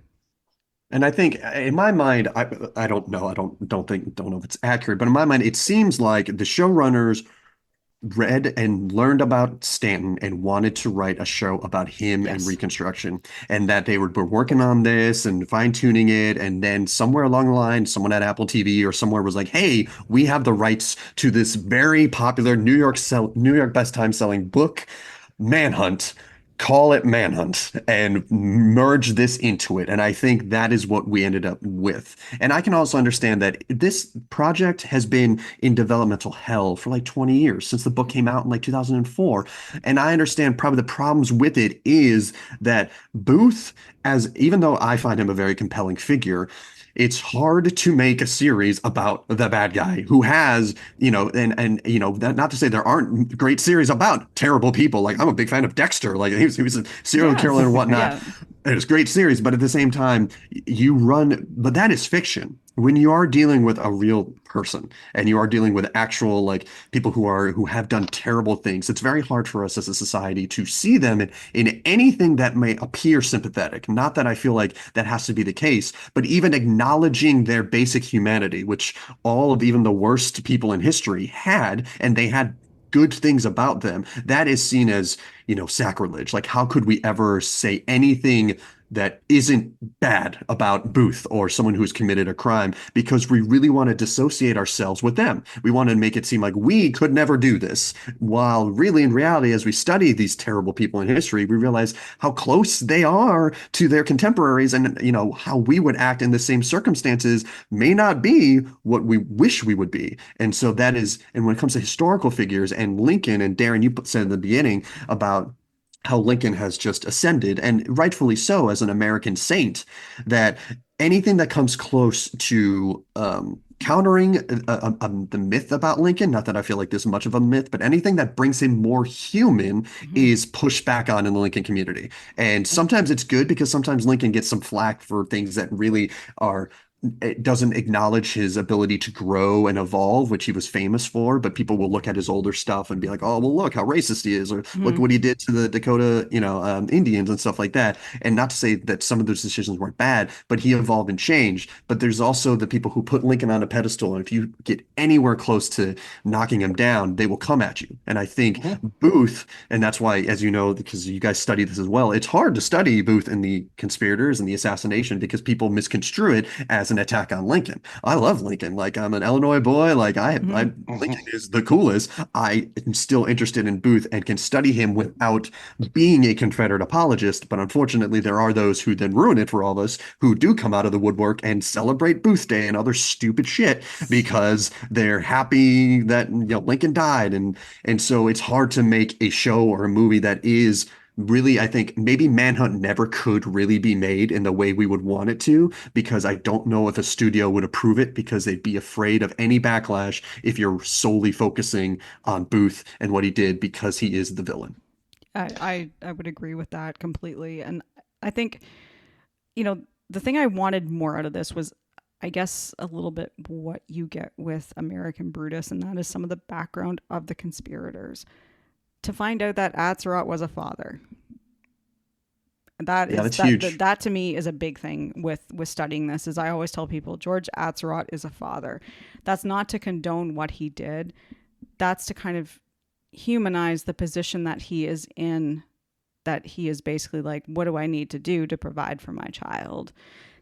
And I think in my mind, I don't know. Don't know if it's accurate, but in my mind, it seems like the showrunners read and learned about Stanton and wanted to write a show about him and Yes. Reconstruction, and that they were working on this and fine-tuning it. And then somewhere along the line, someone at Apple TV or somewhere was like, "Hey, we have the rights to this very popular New York best time selling book, Manhunt." Call it Manhunt and merge this into it. And I think that is what we ended up with. And I can also understand that this project has been in developmental hell for like 20 years since the book came out in like 2004. And I understand probably the problems with it is that Booth, as even though I find him a very compelling figure, it's hard to make a series about the bad guy who has, not to say there aren't great series about terrible people. Like I'm a big fan of Dexter. Like he was a serial killer and Yes. whatnot. Yeah. It's a great series, but at the same time, but that is fiction. When you are dealing with a real person and you are dealing with actual like people who have done terrible things, it's very hard for us as a society to see them in anything that may appear sympathetic. Not that I feel like that has to be the case, but even acknowledging their basic humanity, which all of even the worst people in history had, and they had good things about them, that is seen as, sacrilege. Like, how could we ever say anything that isn't bad about Booth or someone who's committed a crime because we really want to dissociate ourselves with them. We want to make it seem like we could never do this. While really, in reality, as we study these terrible people in history, we realize how close they are to their contemporaries and, how we would act in the same circumstances may not be what we wish we would be. And so and when it comes to historical figures and Lincoln, and Darren, you said in the beginning about how Lincoln has just ascended, and rightfully so, as an American saint, that anything that comes close to countering the myth about Lincoln, not that I feel like there's much of a myth, but anything that brings him more human Hmm. is pushed back on in the Lincoln community. And sometimes it's good because sometimes Lincoln gets some flack for things that really are it doesn't acknowledge his ability to grow and evolve, which he was famous for. But people will look at his older stuff and be like, "Oh, well, look how racist he is," or "Look Hmm. what he did to the Dakota, Indians and stuff like that." And not to say that some of those decisions weren't bad, but he evolved and changed. But there's also the people who put Lincoln on a pedestal, and if you get anywhere close to knocking him down, they will come at you. And I think Mhm. Booth, and that's why, as you know, because you guys study this as well, it's hard to study Booth and the conspirators and the assassination because people misconstrue it as an attack on Lincoln. I love Lincoln. Like I'm an Illinois boy. Like Hmm. Lincoln is the coolest. I am still interested in Booth and can study him without being a Confederate apologist. But unfortunately, there are those who then ruin it for all of us who do come out of the woodwork and celebrate Booth Day and other stupid shit because they're happy that Lincoln died, and so it's hard to make a show or a movie that is really, I think maybe Manhunt never could really be made in the way we would want it to, because I don't know if a studio would approve it because they'd be afraid of any backlash if you're solely focusing on Booth and what he did because he is the villain. I would agree with that completely. And I think, you know, the thing I wanted more out of this was, I guess, a little bit what you get with American Brutus, and that is some of the background of the conspirators. To find out that Atzerodt was a father. That Yeah, is that's huge. that to me is a big thing with studying this. Is I always tell people George Atzerodt is a father. That's not to condone what he did. That's to kind of humanize the position that he is in, that he is basically like, what do I need to do to provide for my child,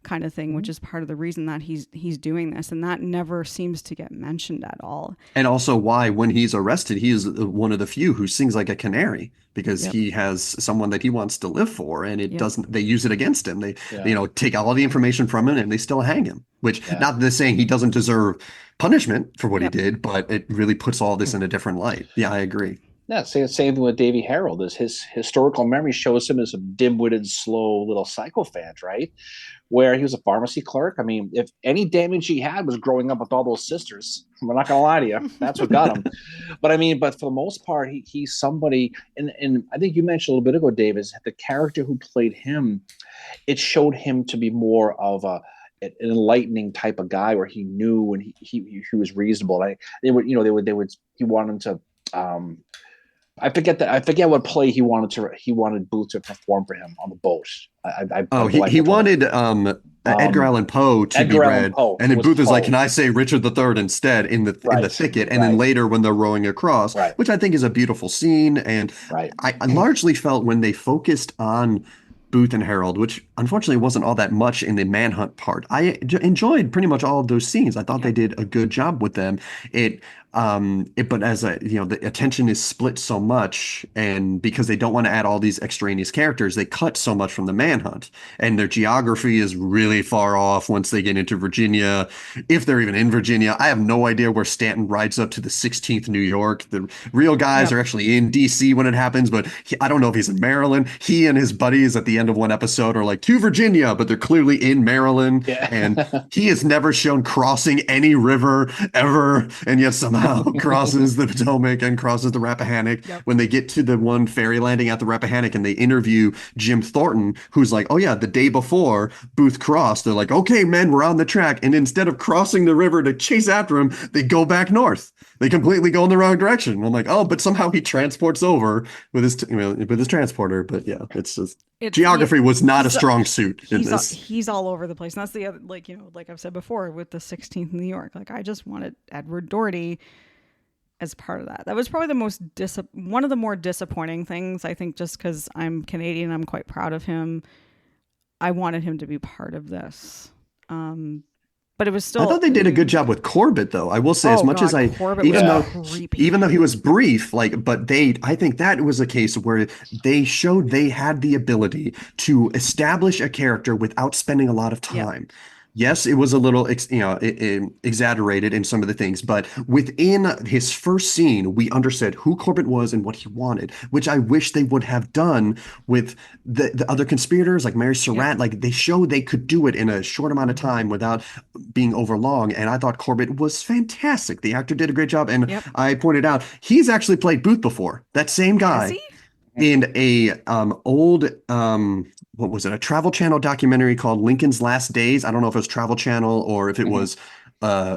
kind of thing, which is part of the reason that he's doing this, and that never seems to get mentioned at all. And also why, when he's arrested, he is one of the few who sings like a canary because Yep. he has someone that he wants to live for, and it Yep. doesn't, they use it against him. They, Yeah. take all the information from him and they still hang him, which Yeah. not this saying he doesn't deserve punishment for what he Yep. did, but it really puts all this in a different light. Yeah, I agree. Yeah, same thing with Davy Harold. Is his historical memory shows him as a dim-witted, slow little sycophant, right? Where he was a pharmacy clerk. I mean, if any damage he had was growing up with all those sisters, I'm not gonna lie to you, that's what got him. But I mean, but for the most part, he's somebody, and I think you mentioned a little bit ago, Dave, is the character who played him. It showed him to be more of an enlightening type of guy, where he knew and he was reasonable. They would, he wanted him to. I forget what play he wanted Booth to perform for him on the boat. Oh, I'm he blanking totally. wanted Edgar Um, Allan Poe to be Edgar Allan read, Poe. and It then was Booth is like, "Can Poe. I say Richard III instead in the Right, thicket?" And then right, later when they're rowing across, right, which I think is a beautiful scene, and right. I largely felt when they focused on Booth and Harold, which unfortunately wasn't all that much in the manhunt part. Enjoyed pretty much all of those scenes. I thought they Yep. did a good job with them. But as a, the attention is split so much, and because they don't want to add all these extraneous characters, they cut so much from the manhunt, and their geography is really far off once they get into Virginia, if they're even in Virginia. I have no idea where Stanton rides up to the 16th New York. The real guys Yep. are actually in DC when it happens, but I don't know if he's in Maryland. He and his buddies at the end of one episode are like to Virginia, but they're clearly in Maryland, and Yeah. he is never shown crossing any river ever, and yet somehow crosses the Potomac and crosses the Rappahannock. Yep. When they get to the one ferry landing at the Rappahannock and they interview Jim Thornton, who's like, "Oh yeah, the day before Booth crossed," they're like, "Okay, men, we're on the track." And instead of crossing the river to chase after him, they go back north. They completely go in the wrong direction. I'm like, "Oh, but somehow he transports over with his transporter." But yeah, it's just It's yeah, geography was not a he's strong suit in this. he's all over the place. And that's the other, like, like I've said before with the 16th New York. Like I just wanted Edward Doherty as part of that. That was probably the one of the more disappointing things, I think, just because I'm Canadian. I'm quite proud of him. I wanted him to be part of this. Um, but it was I still, thought they did a good job with Corbett, though. I will say, as oh much as God, I, Corbett was even Yeah. though, creepy. he was brief, but I think that was a case where they showed they had the ability to establish a character without spending a lot of Yep. time. Yes, it was a little, exaggerated in some of the things, but within his first scene, we understood who Corbett was and what he wanted, which I wish they would have done with the other conspirators, like Mary Yep. Surratt. Like they showed they could do it in a short amount of time without being overlong, and I thought Corbett was fantastic. The actor did a great job, and Yep. I pointed out he's actually played Booth before. That same Has guy he? in a old what was it? A Travel Channel documentary called Lincoln's Last Days. I don't know if it was Travel Channel or if it Mhm. was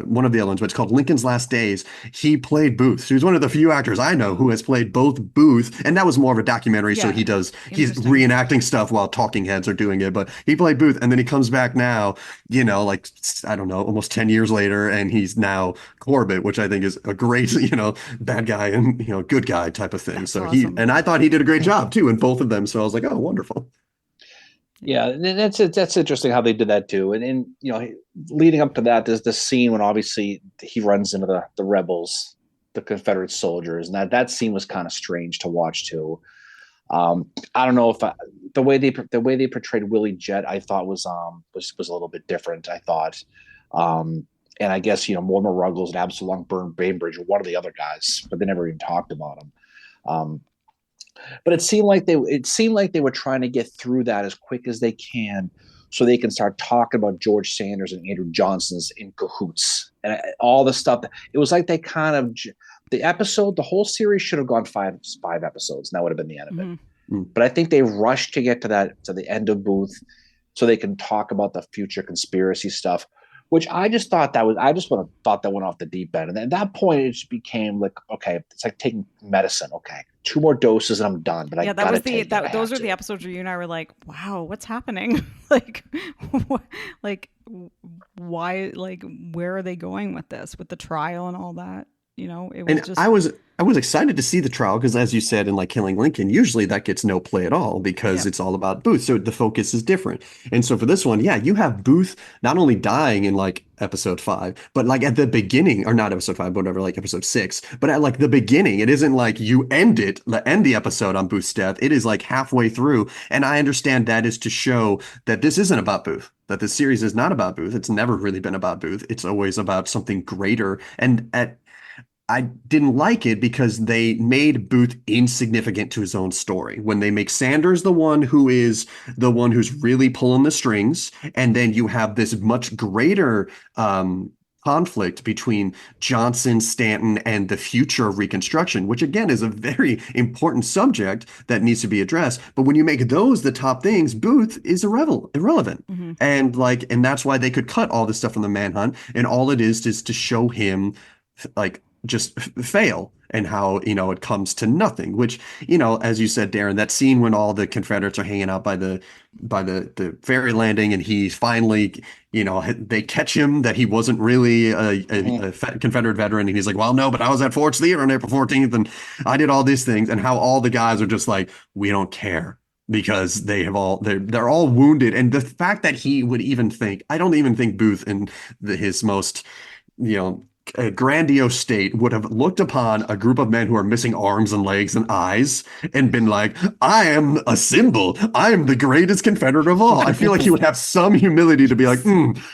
one of the other ones, but it's called Lincoln's Last Days. He played Booth. So he's one of the few actors I know who has played both Booth, and that was more of a documentary. So Yeah. he's Interesting. reenacting stuff while talking heads are doing it. But he played Booth, and then he comes back now, like I don't know, almost 10 years later, and he's now Corbett, which I think is a great, bad guy and good guy type of thing. That's So he awesome. and I thought he did a great job too in both of them. So I was like, oh, wonderful. Yeah. Yeah, and that's interesting how they did that too. And leading up to that, there's the scene when obviously he runs into the rebels, the Confederate soldiers, and that scene was kind of strange to watch too. I don't know if the way they portrayed Willie Jett, I thought was a little bit different. I thought, um, and I guess Mortimer Ruggles and Absalom Bainbridge were one of the other guys, but they never even talked about him. Um, but it seemed like they were trying to get through that as quick as they can, so they can start talking about George Sanders and Andrew Johnson's in cahoots and all the stuff. It was like they kind of the whole series should have gone five episodes, and that would have been the end of it. Hmm. Mm. But I think they rushed to get to the end of Booth, so they can talk about the future conspiracy stuff, which I just would have thought that went off the deep end. And then at that point, it just became like, okay, it's like taking medicine. Okay, two more doses and I'm done. But I Yeah, that gotta was the take it. I that those have are the to. episodes where you and I were like, "Wow, what's happening?" like, like, why? Like, where are they going with this, with the trial and all that? It was And just, I was excited to see the trial because, as you said, in like Killing Lincoln, usually that gets no play at all because yep. it's all about Booth. So the focus is different. And so for this one, yeah, you have Booth not only dying in like episode 5, but like at the beginning, or not episode 5, but whatever, like episode 6. But at like the beginning, it isn't like you end the episode on Booth's death. It is like halfway through. And I understand that is to show that this isn't about Booth. That the series is not about Booth. It's never really been about Booth. It's always about something greater. And I didn't like it because they made Booth insignificant to his own story. When they make Sanders the one who's really pulling the strings, and then you have this much greater conflict between Johnson, Stanton, and the future of Reconstruction, which again is a very important subject that needs to be addressed. But when you make those the top things, Booth is irrelevant. Hmm. And that's why they could cut all this stuff from the Manhunt, and all it is to show him like just fail and how it comes to nothing, which as you said, Darren, that scene when all the Confederates are hanging out by the ferry landing, and he finally they catch him that he wasn't really a Confederate veteran, and he's like, well, no, but I was at Ford's Theater on April 14th and I did all these things, and how all the guys are just like, we don't care because they're all wounded. And the fact that he would even think, I don't even think Booth in his most you know a grandiose state would have looked upon a group of men who are missing arms and legs and eyes and been like, I am a symbol. I am the greatest Confederate of all. I feel like he would have some humility to be like,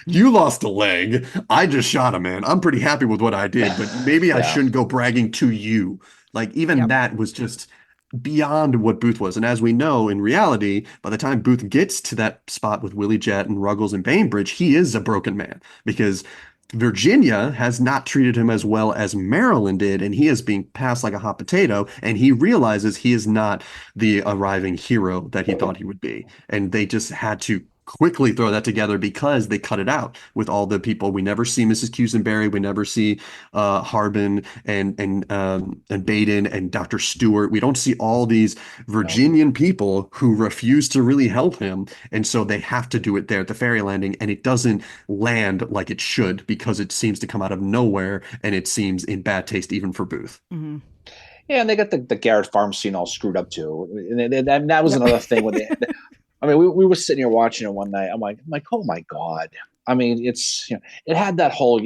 you lost a leg. I just shot a man. I'm pretty happy with what I did, but maybe I shouldn't go bragging to you. Like, even that was just beyond what Booth was. And as we know, in reality, by the time Booth gets to that spot with Willie Jett and Ruggles and Bainbridge, he is a broken man because Virginia has not treated him as well as Maryland did, and he is being passed like a hot potato, and he realizes he is not the arriving hero that he thought he would be. And they just had to quickly throw that together because they cut it out with all the people. We never see Mrs. Cusenberry, we never see Harbin and Baden and Dr. Stewart. We don't see all these Virginian people who refuse to really help him, and so they have to do it there at the ferry landing, and it doesn't land like it should because it seems to come out of nowhere, and it seems in bad taste even for Booth. Mm-hmm. Yeah, and they got the Garrett Farm scene all screwed up too, and that was another thing when they. I mean, we were sitting here watching it one night. I'm like, oh my God. I mean, it had that whole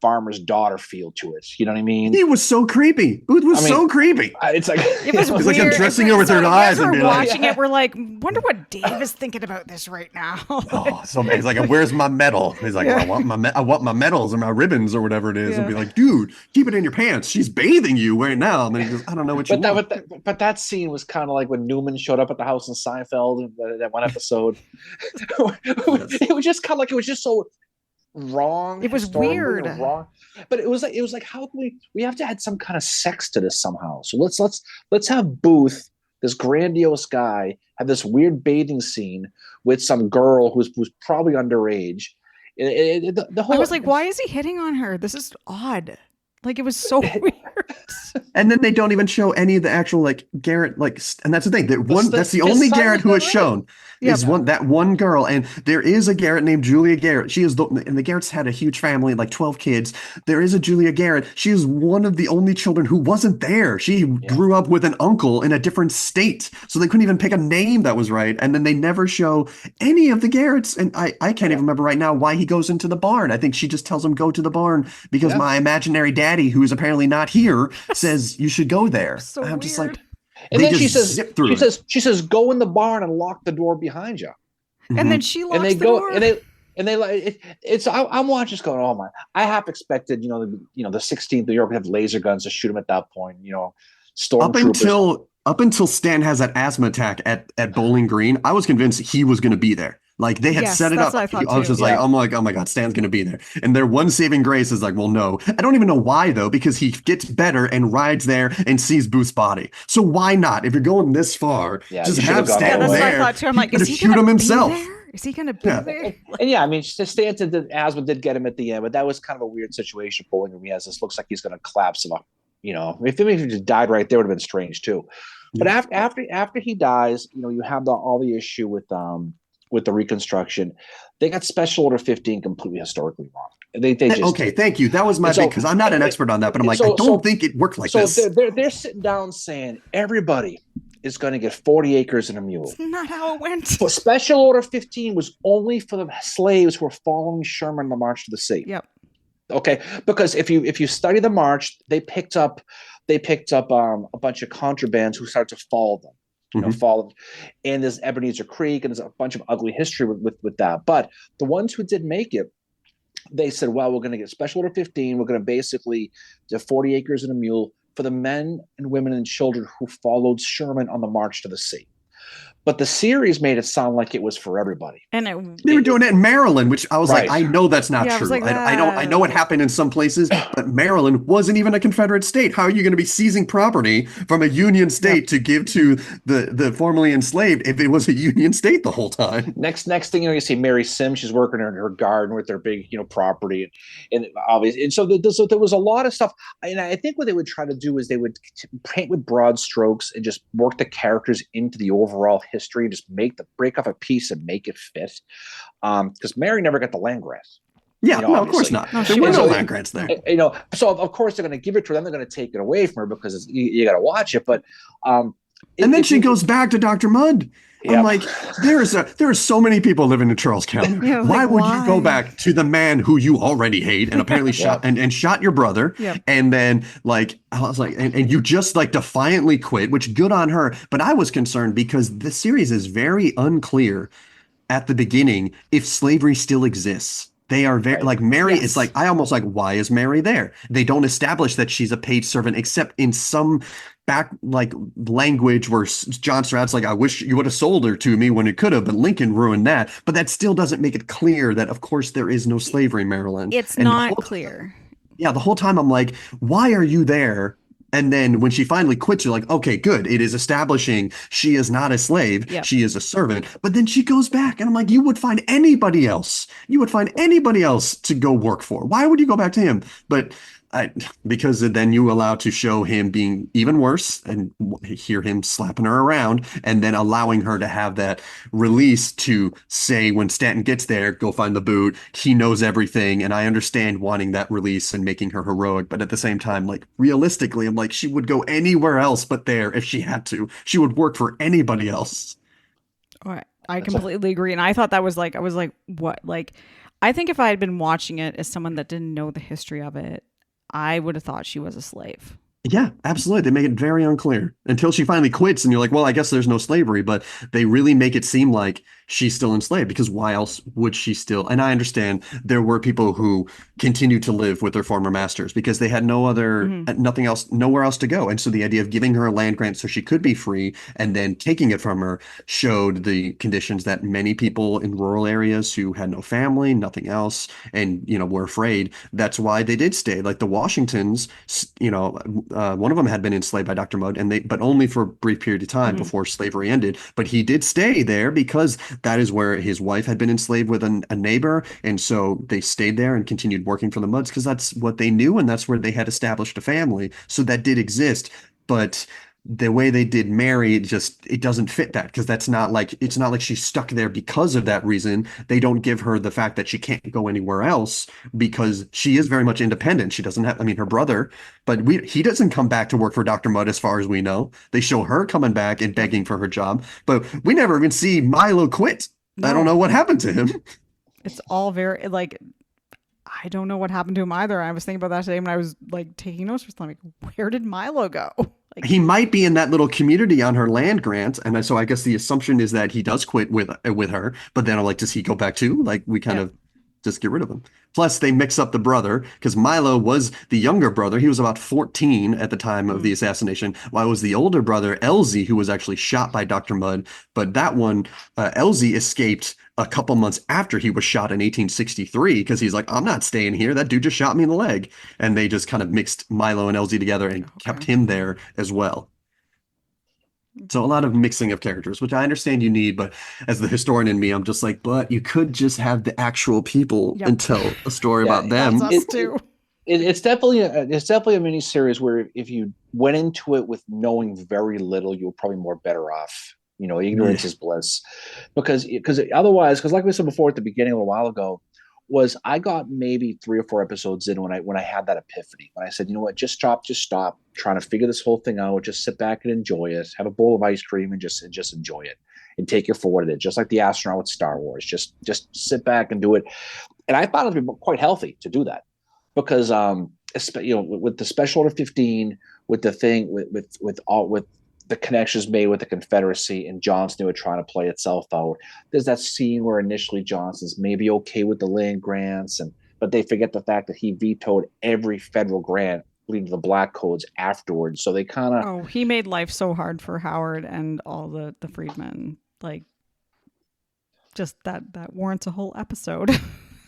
farmer's daughter feel to it. You know what I mean? He was so creepy. Booth was so creepy. It's like it was like I'm dressing her with her eyes and be like, watching it. We're like, wonder what Dave is thinking about this right now. So he's like, where's my medal? He's like, well, I want my medals or my ribbons or whatever it is, and be like, dude, keep it in your pants. She's bathing you right now. And then he goes, I don't know what you want. But that scene was kind of like when Newman showed up at the house in Seinfeld, that one episode. It was just kind of like, it was just so wrong. It was weird. Wrong. But it was like how can we have to add some kind of sex to this somehow. So let's have Booth, this grandiose guy, have this weird bathing scene with some girl who's probably underage. The whole, I was like, why is he hitting on her? This is odd. Like, it was so weird. And then they don't even show any of the actual Garrett, and that's the thing. That's the only Garrett who is shown is that one girl. And there is a Garrett named Julia Garrett. She is and the Garretts had a huge family, like 12 kids. There is a Julia Garrett. She is one of the only children who wasn't there. She grew up with an uncle in a different state. So they couldn't even pick a name that was right. And then they never show any of the Garretts. And I can't even remember right now why he goes into the barn. I think she just tells him go to the barn because my imaginary daddy, who is apparently not here, says you should go there. So I'm weird. just like, and then she says, go in the barn and lock the door behind you. And then she locks the door. And they like it's. I'm watching this going, oh my! I half expected, the 16th New York would have laser guns to shoot him at that point. Stormtroopers. Up until Stan has that asthma attack at Bowling Green, I was convinced he was going to be there. Like, they had set it up. I was just like, oh my God, Stan's going to be there. And their one saving grace is like, well, no. I don't even know why, though, because he gets better and rides there and sees Booth's body. So why not? If you're going this far, just have Stan there. That's what I thought, too. I'm like, is he shoot him himself? Is he going to be there? And I mean, Stan's asthma did get him at the end, but that was kind of a weird situation. Bowling Green, this looks like he's going to collapse him up. If he just died right there, would have been strange, too. But after he dies, you have all the issue with the Reconstruction. They got Special Order 15 completely historically wrong. They just okay. Thank you. That was my big, because I'm not an expert on that, but I'm like, I don't think it worked like this. So they're sitting down saying everybody is going to get 40 acres and a mule. That's not how it went. So Special Order 15 was only for the slaves who were following Sherman on the March to the Sea. Yep. Okay, because if you study the march, they picked up a bunch of contrabands who started to follow them. Follow, and there's Ebenezer Creek, and there's a bunch of ugly history with that. But the ones who did make it they said, well, we're going to get special order 15. We're going to basically do 40 acres and a mule for the men and women and children who followed Sherman on the march to the sea. But the series made it sound like it was for everybody. And They were doing it in Maryland, which I was like, Right. I know that's not yeah, I was true. like I know it that. happened in some places, but Maryland wasn't even a Confederate state. How are you going to be seizing property from a Union Yep. state to give to the formerly enslaved if it was a Union state the whole time? Next thing you see Mary Sims. She's working in her garden with their big property, and obviously, and so there was a lot of stuff. And I think what they would try to do is they would paint with broad strokes and just work the characters into the overall history, just break off a piece and make it fit. Because Mary never got the land grant. Yeah, no, of course Obviously. not. No, There she were no didn't. land grants there. So of course they're going to give it to her. Then they're going to take it away from her because you got to watch it. But And then she goes back to Dr. Mudd. I'm like, there are so many people living in Charles County. Yeah, why like, would you go why? back to the man who you already hate and apparently shot and shot your brother? Yep. And then like I was like, and you just like defiantly quit, which good on her. But I was concerned because the series is very unclear at the beginning if slavery still exists. They are very like Mary is Yes. like I almost like why is Mary there? They don't establish that she's a paid servant except in some back like language where John Stroud's like I wish you would have sold her to me when it could have, but Lincoln ruined that. But that still doesn't make it clear that of course there is no slavery in Maryland. It's And not clear. yeah, the whole time I'm like, why are you there? And then when she finally quits, you're like, okay, good. It is establishing she is not a slave. Yep. She is a servant. But then she goes back, and I'm like, you would find anybody else. You would find anybody else to go work for. Why would you go back to him? But because then you allow to show him being even worse and hear him slapping her around and then allowing her to have that release to say when Stanton gets there, go find the boot. He knows everything. And I understand wanting that release and making her heroic. But at the same time, like realistically, I'm like, she would go anywhere else but there if she had to. She would work for anybody else. I completely agree. And I thought that was like, I was like, what? Like, I think if I had been watching it as someone that didn't know the history of it, I would have thought she was a slave. Yeah, absolutely. They make it very unclear until she finally quits, and you're like, well, I guess there's no slavery, but they really make it seem like she's still enslaved because why else would she still? And I understand there were people who continued to live with their former masters because they had nothing else, nowhere else to go. And so the idea of giving her a land grant so she could be free and then taking it from her showed the conditions that many people in rural areas who had no family, nothing else, and, were afraid. That's why they did stay. Like the Washingtons, one of them had been enslaved by Dr. Mudd, but only for a brief period of time before slavery ended. But he did stay there because that is where his wife had been enslaved with a neighbor, and so they stayed there and continued working for the Mudds because that's what they knew and that's where they had established a family. So that did exist, but the way they did Mary, it doesn't fit that because it's not like she's stuck there because of that reason. They don't give her the fact that she can't go anywhere else because she is very much independent. She doesn't have, I mean, her brother, but he doesn't come back to work for Dr. Mudd as far as we know. They show her coming back and begging for her job, but we never even see Milo quit. No. I don't know what happened to him. It's all very like, I don't know what happened to him either. I was thinking about that today when I was like taking notes for something. Like, where did Milo go? Like, he might be in that little community on her land grant, and so I guess the assumption is that he does quit with her. But then I'm like, does he go back too? Like, we kind of just get rid of him. Plus, they mix up the brother because Milo was the younger brother. He was about 14 at the time of the assassination, while it was the older brother, Elsie, who was actually shot by Dr. Mudd. But that one, Elsie escaped a couple months after he was shot in 1863 because he's like, I'm not staying here. That dude just shot me in the leg. And they just kind of mixed Milo and Elsie together and kept him there as well. So a lot of mixing of characters, which I understand you need, but as the historian in me, I'm just like, but you could just have the actual people and tell a story about them. That's us too. It's definitely a miniseries where if you went into it with knowing very little, you were probably more better off. Ignorance is bliss, because otherwise, because like we said before at the beginning a little while ago, was I got maybe 3 or 4 episodes in when I had that epiphany, when I said, you know what, just stop trying to figure this whole thing out, just sit back and enjoy it, have a bowl of ice cream and just enjoy it and take it for what it is, just like the astronaut with Star Wars, just sit back and do it. And I found it to be quite healthy to do that because with the Special Order 15, with the thing with the connections made with the Confederacy and Johnson were trying to play itself out. There's that scene where initially Johnson's maybe okay with the land grants, but they forget the fact that he vetoed every federal grant leading to the black codes afterwards. So they kind of, Oh, he made life so hard for Howard and all the freedmen. Like, just that warrants a whole episode.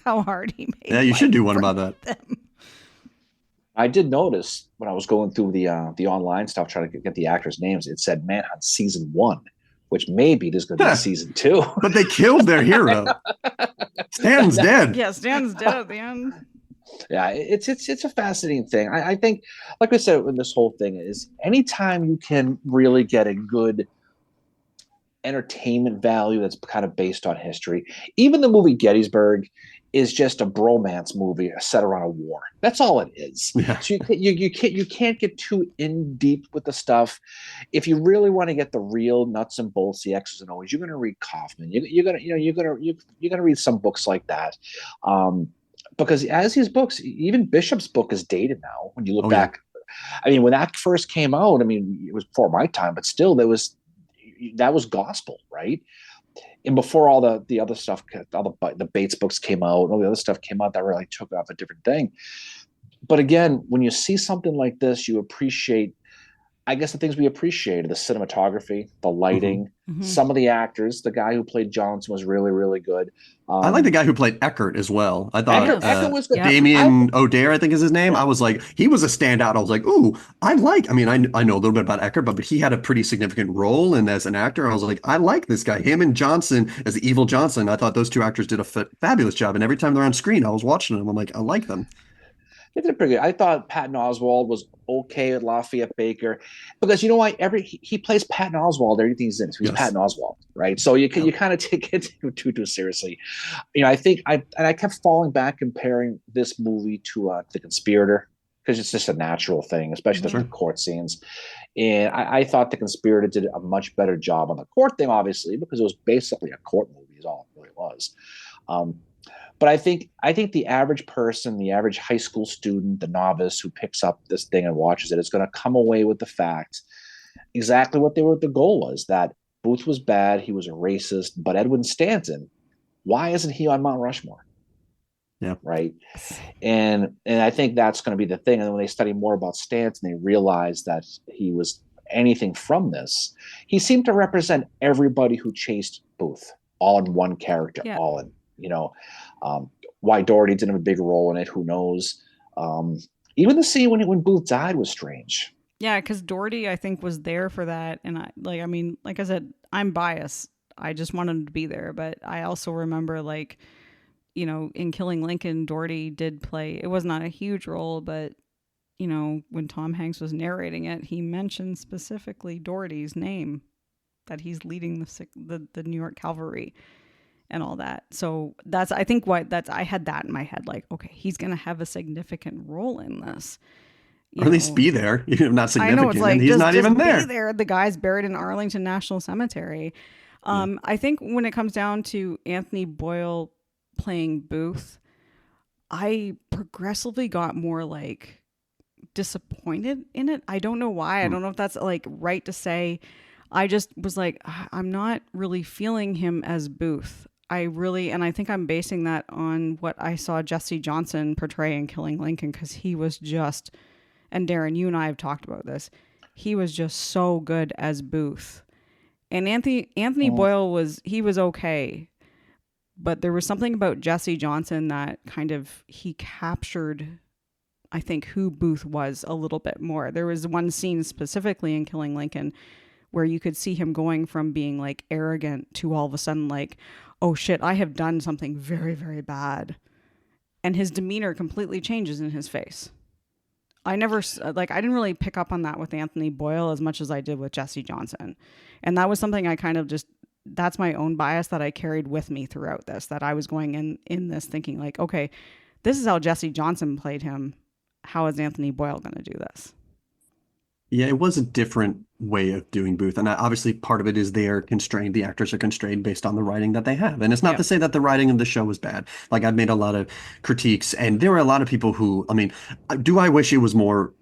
How hard he Yeah, made you should life do one for about that. them. I did notice when I was going through the online stuff trying to get the actors' names, it said Manhunt season one, which maybe there's going to be a season two. But they killed their hero. Stan's dead. Yeah, Stan's dead at the end. Yeah, it's a fascinating thing. I think, like I said, in this whole thing is anytime you can really get a good entertainment value that's kind of based on history. Even the movie Gettysburg is just a bromance movie set around a war. That's all it is. Yeah. So you can't get too in deep with the stuff. If you really want to get the real nuts and bolts, the X's and O's, you're going to read Kaufman. You're gonna read some books like that. Because as his books, even Bishop's book is dated now. When you look back, I mean, when that first came out, I mean, it was before my time, but still, that was gospel, right? And before all the other stuff, all the Bates books came out, all the other stuff came out that really took off a different thing. But again, when you see something like this, you appreciate, I guess, the things we appreciated: the cinematography, the lighting, some of the actors. The guy who played Johnson was really, really good. I like the guy who played Eckert as well. I thought Eckert was good. Damien O'Dare, I think is his name. I was like, he was a standout. I was like, ooh, I mean, I know a little bit about Eckert, but he had a pretty significant role. And as an actor, I was like, I like this guy. Him and Johnson as the evil Johnson. I thought those two actors did a fabulous job. And every time they're on screen, I was watching them. I'm like, I like them. They did pretty good. I thought Patton Oswalt was okay with Lafayette Baker because you know why he plays Patton Oswalt everything he's in. So he's Patton Oswalt, right? So you kind of take it too seriously. You know, I kept falling back comparing this movie to The Conspirator because it's just a natural thing, especially the court scenes. And I thought The Conspirator did a much better job on the court thing, obviously, because it was basically a court movie, is all it really was. But I think the average person, the average high school student, the novice who picks up this thing and watches it is going to come away with the fact exactly what the goal was, that Booth was bad, he was a racist, but Edwin Stanton, why isn't he on Mount Rushmore? Yeah. Right. And I think that's going to be the thing. And when they study more about Stanton, they realize that he was anything from this. He seemed to represent everybody who chased Booth, all in one character, all in. You know, why Doherty didn't have a big role in it, who knows? Even the scene when Booth died was strange. Yeah, because Doherty, I think, was there for that. And I mean, like I said, I'm biased. I just wanted him to be there. But I also remember, like, you know, in Killing Lincoln, Doherty did play, it was not a huge role, but, you know, when Tom Hanks was narrating it, he mentioned specifically Doherty's name, that he's leading the New York Cavalry and all that. So I think I had that in my head, like, okay, he's going to have a significant role in this. Or at least be there. Not significant. I know, it's like, he's not even there. Be there. The guy's buried in Arlington National Cemetery. I think when it comes down to Anthony Boyle playing Booth, I progressively got more like disappointed in it. I don't know why. I don't know if that's like right to say. I just was like, I'm not really feeling him as Booth. And I think I'm basing that on what I saw Jesse Johnson portray in Killing Lincoln, because he was just, and Darren, you and I have talked about this, he was just so good as Booth. And Anthony Boyle was okay, but there was something about Jesse Johnson that kind of, he captured, I think, who Booth was a little bit more. There was one scene specifically in Killing Lincoln where you could see him going from being like arrogant to all of a sudden like, oh shit, I have done something very, very bad. And his demeanor completely changes in his face. I didn't really pick up on that with Anthony Boyle as much as I did with Jesse Johnson. And that was something I kind of just, that's my own bias that I carried with me throughout this, that I was going in this thinking like, okay, this is how Jesse Johnson played him. How is Anthony Boyle going to do this? Yeah, it was a different way of doing Booth. And obviously part of it is they're constrained. The actors are constrained based on the writing that they have. And it's not to say that the writing of the show was bad. Like, I've made a lot of critiques, and there were a lot of people who, I mean, do I wish it was more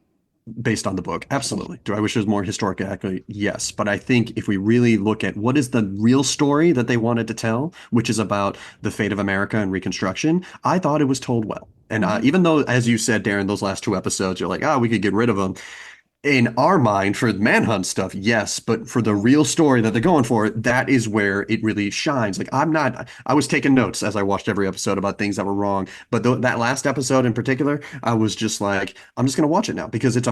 based on the book? Absolutely. Do I wish it was more historic accurate? Yes. But I think if we really look at what is the real story that they wanted to tell, which is about the fate of America and Reconstruction, I thought it was told well. And Hmm. even though, as you said, Darren, those last two episodes, you're like, oh, we could get rid of them. In our mind, for the Manhunt stuff, yes, but for the real story that they're going for, that is where it really shines. Like, I was taking notes as I watched every episode about things that were wrong, but that last episode in particular, I was just like, I'm just going to watch it now because it's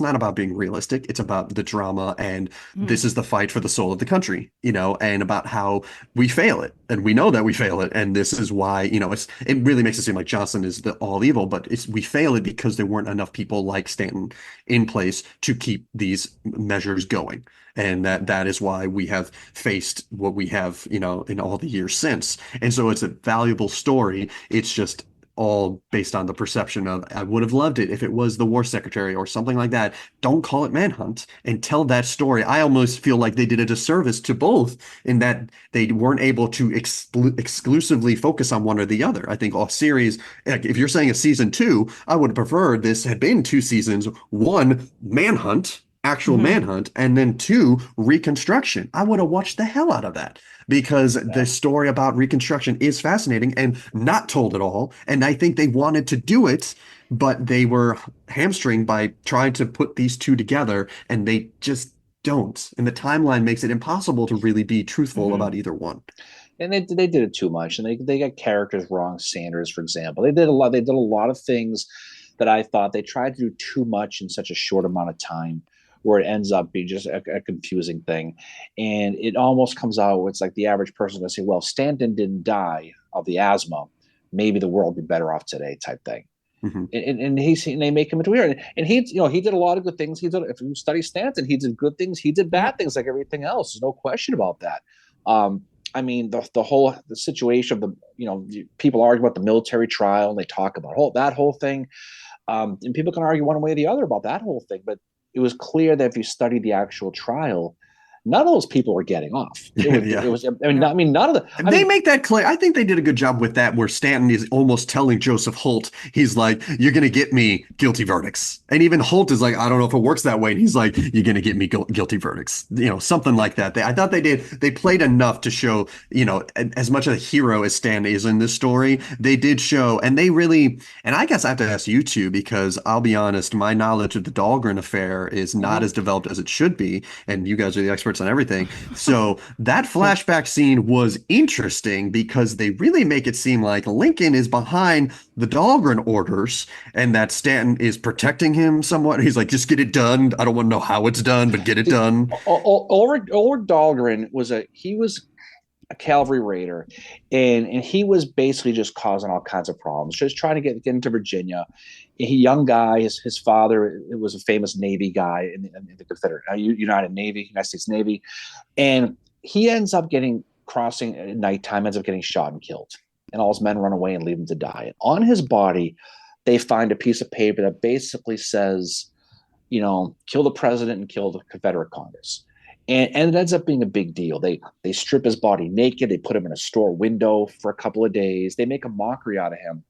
not about being realistic. It's about the drama, and Hmm. this is the fight for the soul of the country, and about how we fail it, and we know that we fail it, and this is why, it really makes it seem like Johnson is the all evil, but we fail it because there weren't enough people like Stanton in place to keep these measures going. And that is why we have faced what we have, in all the years since. And so it's a valuable story. It's just all based on the perception of I would have loved it if it was the war secretary or something like that. Don't call it Manhunt and tell that story. I almost feel like they did a disservice to both in that they weren't able to exclusively focus on one or the other. I think all series, like if you're saying a season two, I would have preferred this had been two seasons. One, Manhunt, actual Hmm. Manhunt, and then two, Reconstruction. I would have watched the hell out of that because the Yeah. story about Reconstruction is fascinating and not told at all. And I think they wanted to do it, but they were hamstringed by trying to put these two together, and they just don't. And the timeline makes it impossible to really be truthful Hmm. about either one. And they did it too much, and they got characters wrong. Sanders, for example, they did a lot. They did a lot of things that I thought they tried to do too much in such a short amount of time, where it ends up being just a confusing thing, and it almost comes out where it's like the average person going to say, "Well, Stanton didn't die of the asthma. Maybe the world would be better off today," type thing. Mhm. And they make him into weird. And he did a lot of good things. He did, if you study Stanton, he did good things. He did Yep. bad things like everything else. There's no question about that. Um, I mean, the situation of the people argue about the military trial and they talk about that whole thing. And people can argue one way or the other about that whole thing, but it was clear that if you study the actual trial, none of those people were getting off. It Yeah. was. I mean, Yep. none of the. I They mean, make that clear. I think they did a good job with that, where Stanton is almost telling Joseph Holt, he's like, "You're gonna get me guilty verdicts," and even Holt is like, "I don't know if it works that way," and he's like, "You're gonna get me guilty verdicts," something like that. I thought they played enough to show, as much of a hero as Stan is in this story, they did show, and they really, and I guess I have to ask you two because I'll be honest, my knowledge of the Dahlgren affair is not mhm. as developed as it should be, and you guys are the experts on everything. So that flashback scene was interesting because they really make it seem like Lincoln is behind the Dahlgren orders and that Stanton is protecting him somewhat. He's like, just get it done. I don't want to know how it's done, but get it done. Ulrich Dahlgren was a cavalry raider, and he was basically just causing all kinds of problems, just trying to get into Virginia. Young guy, his father it was a famous Navy guy in the Confederate United States Navy, and he ends up getting crossing at nighttime, ends up getting shot and killed, and all his men run away and leave him to die. And on his body, they find a piece of paper that basically says, kill the president and kill the Confederate Congress. And it ends up being a big deal. They strip his body naked. They put him in a store window for a couple of days. They make a mockery out of him,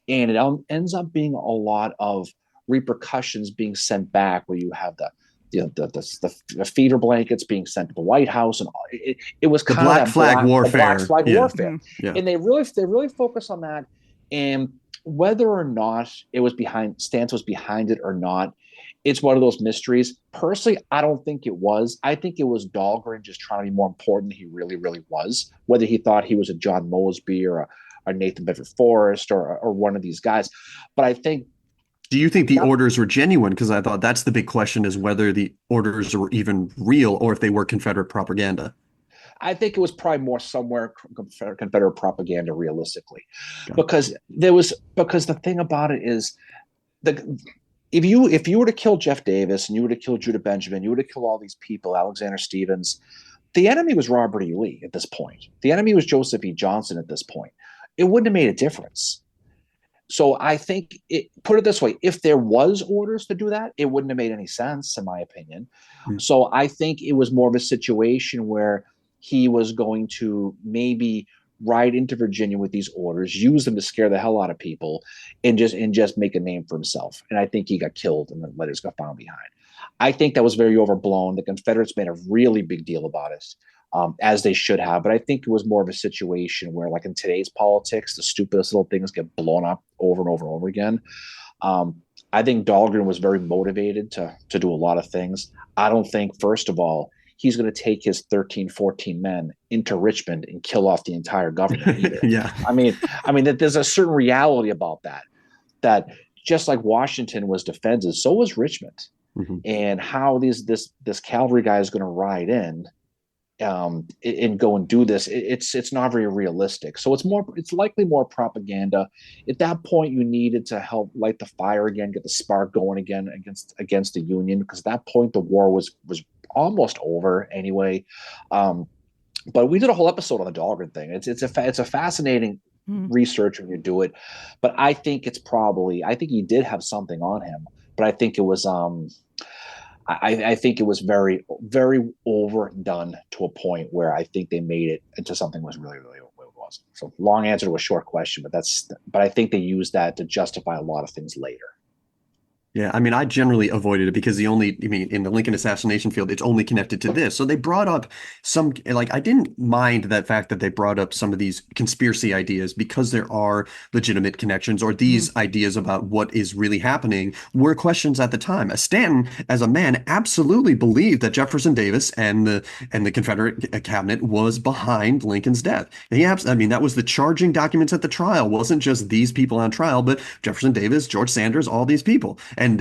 and it ends up being a lot of repercussions being sent back. Where you have the fever blankets being sent to the White House, and it was The kind of Black that Flag the black warfare. flag Yeah. warfare, Hmm. Yeah. and they really focus on that. And whether or not it was Stance was behind it or not, it's one of those mysteries. Personally, I don't think it was. I think it was Dahlgren just trying to be more important than he really, really was. Whether he thought he was a John Mosby or a Nathan Bedford Forrest or one of these guys, but I think Do you think the that orders were genuine? Because I thought that's the big question is whether the orders were even real or if they were Confederate propaganda. I think it was probably more somewhere Confederate propaganda, realistically, Okay. because the thing about it is the if you were to kill Jeff Davis and you were to kill Judah Benjamin, you were to kill all these people, Alexander Stevens. The enemy was Robert E. Lee at this point. The enemy was Joseph E. Johnson at this point. It wouldn't have made a difference. So I think put it this way: if there was orders to do that, it wouldn't have made any sense, in my opinion. Hmm. So I think it was more of a situation where he was going to maybe ride into Virginia with these orders, use them to scare the hell out of people, and just make a name for himself. And I think he got killed, and the letters got found behind. I think that was very overblown. The Confederates made a really big deal about it. as they should have. But I think it was more of a situation where, like in today's politics, the stupidest little things get blown up over and over and over again. Um, I think Dahlgren was very motivated to do a lot of things. I don't think, first of all, he's going to take his 13, 14 men into Richmond and kill off the entire government either. Yeah. I mean that there's a certain reality about that. That just like Washington was defended, so was Richmond. Mm-hmm. And how this cavalry guy is going to ride in and go and do this, it's not very realistic. So it's likely more propaganda. At that point, you needed to help light the fire again, get the spark going again against the Union, because at that point the war was almost over anyway. But we did a whole episode on the Dahlgren thing. It's a fascinating research when you do it, but I think he did have something on him, but I think it was I think it was very, very overdone to a point where I think they made it into something was really, really what it was. So long answer to a short question, but I think they used that to justify a lot of things later. Yeah, I mean, I generally avoided it because in the Lincoln assassination field, it's only connected to this. So they brought up I didn't mind that fact that they brought up some of these conspiracy ideas because there are legitimate connections, or these ideas about what is really happening were questions at the time. Stanton, as a man, absolutely believed that Jefferson Davis and the Confederate cabinet was behind Lincoln's death. That was the charging documents at the trial. Wasn't just these people on trial, but Jefferson Davis, George Sanders, all these people. And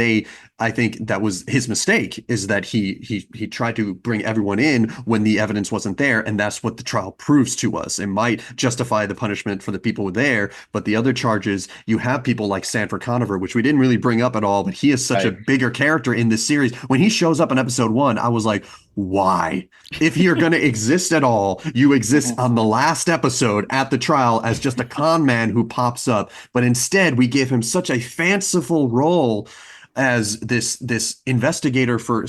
I think that was his mistake, is that he tried to bring everyone in when the evidence wasn't there, and that's what the trial proves to us. It might justify the punishment for the people there, but the other charges, you have people like Sanford Conover, which we didn't really bring up at all, but he is such a bigger character in this series. When he shows up in episode 1, I was like, why? If you're going to exist at all, you exist on the last episode at the trial as just a con man who pops up. But instead, we gave him such a fanciful role as this investigator for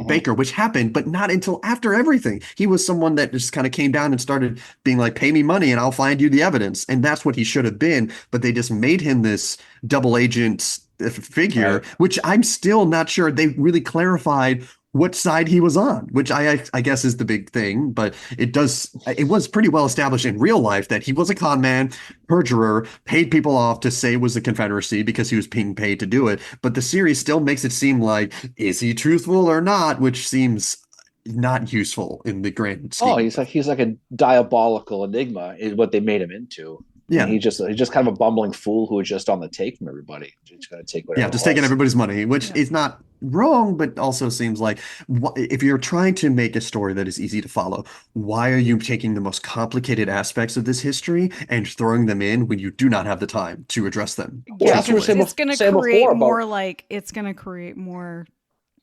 Baker, which happened, but not until after everything. He was someone that just kind of came down and started being like, pay me money and I'll find you the evidence. And that's what he should have been. But they just made him this double agent figure, which I'm still not sure they really clarified what side he was on, which I guess is the big thing. But it was pretty well established in real life that he was a con man, perjurer, paid people off to say it was the Confederacy because he was being paid to do it. But the series still makes it seem like, is he truthful or not, which seems not useful in the grand scheme. Oh, he's like a diabolical enigma is what they made him into. Yeah, and he's just kind of a bumbling fool who is just on the take from everybody. Just going to take whatever. Yeah, just taking everybody's money, which is not wrong, but also seems like if you're trying to make a story that is easy to follow, why are you taking the most complicated aspects of this history and throwing them in when you do not have the time to address them? Yeah, it's going to create more it's going to create more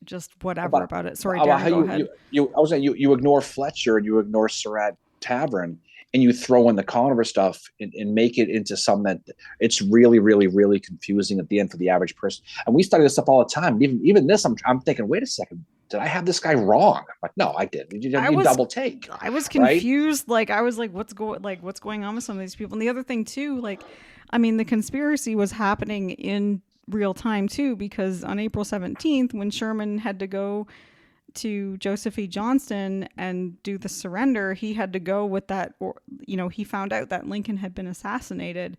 just whatever about it. Sorry, Darren, go ahead. I was saying you ignore Fletcher and you ignore Surratt Tavern, and you throw in the Conover stuff and make it into something that it's really, really, really confusing at the end for the average person. And we study this stuff all the time. Even this, I'm thinking, wait a second, did I have this guy wrong? I'm like, no, I didn't. You double take. I was confused. Right? I was like, what's going on with some of these people? And the other thing too, the conspiracy was happening in real time too, because on April 17th, when Sherman had to go to Joseph E. Johnston and do the surrender, he had to go with that, he found out that Lincoln had been assassinated,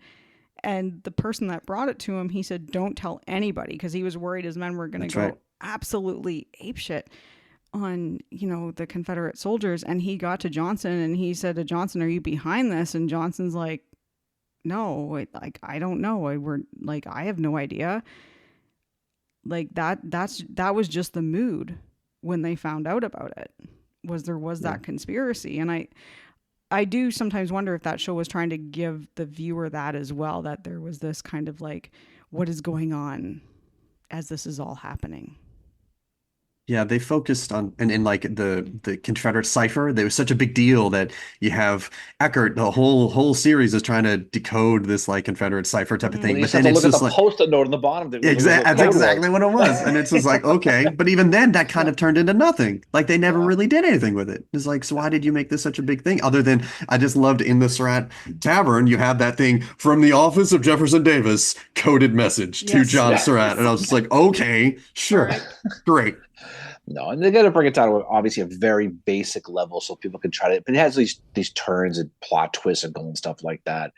and the person that brought it to him, he said, don't tell anybody, because he was worried his men were going to go absolutely apeshit on, the Confederate soldiers. And he got to Johnson and he said to Johnson, are you behind this? And Johnson's like, no, I don't know. I have no idea. That was just the mood when they found out about it, there was that conspiracy. And I do sometimes wonder if that show was trying to give the viewer that as well, that there was this kind of what is going on as this is all happening. Yeah, they focused on and the Confederate cipher. There was such a big deal that you have Eckert. The whole series is trying to decode this Confederate cipher type of thing. But then it's just a post-it note on the bottom. That's exactly what it was. And it's just like, okay, but even then, that kind of turned into nothing. They never really did anything with it. It's like, so why did you make this such a big thing? Other than I just loved in the Surratt Tavern, you have that thing from the office of Jefferson Davis, coded message to John Surratt, and I was just like, okay, sure, great. No, and they got to bring it down to obviously a very basic level so people can try to. But it has these turns and plot twists and stuff like that.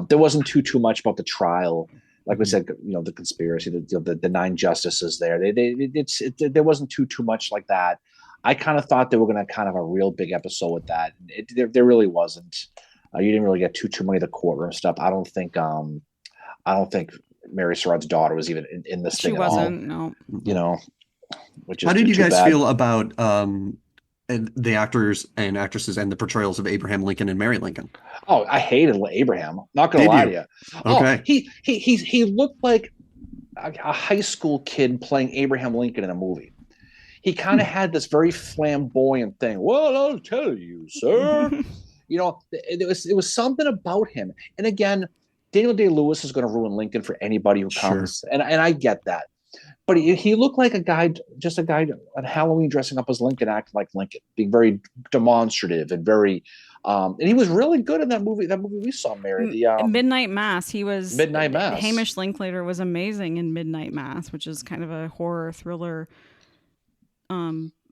There wasn't too much about the trial. Like we Mhm. said, the conspiracy, the nine justices there. There wasn't too much like that. I kind of thought they were going to kind of a real big episode with that. There really wasn't. You didn't really get too many of the courtroom stuff. I don't think Mary Surratt's daughter was even in this She thing at all. wasn't. No. You know, which How is did you too guys bad. feel about and the actors and actresses and the portrayals of Abraham Lincoln and Mary Lincoln? Oh, I hated Abraham. Not gonna Did lie to you? you. Oh, Okay. he looked like a high school kid playing Abraham Lincoln in a movie. He kind Hmm. of had this very flamboyant thing. Well, I'll tell you, sir. It was something about him. And again, Daniel Day Lewis is going to ruin Lincoln for anybody who Sure. comes, and I get that. But he looked like just a guy on Halloween dressing up as Lincoln, acting like Lincoln, being very demonstrative and very. And he was really good in that movie. That movie we saw, Mary, the Midnight Mass. He was Midnight Mass. Hamish Linklater was amazing in Midnight Mass, which is kind of a horror thriller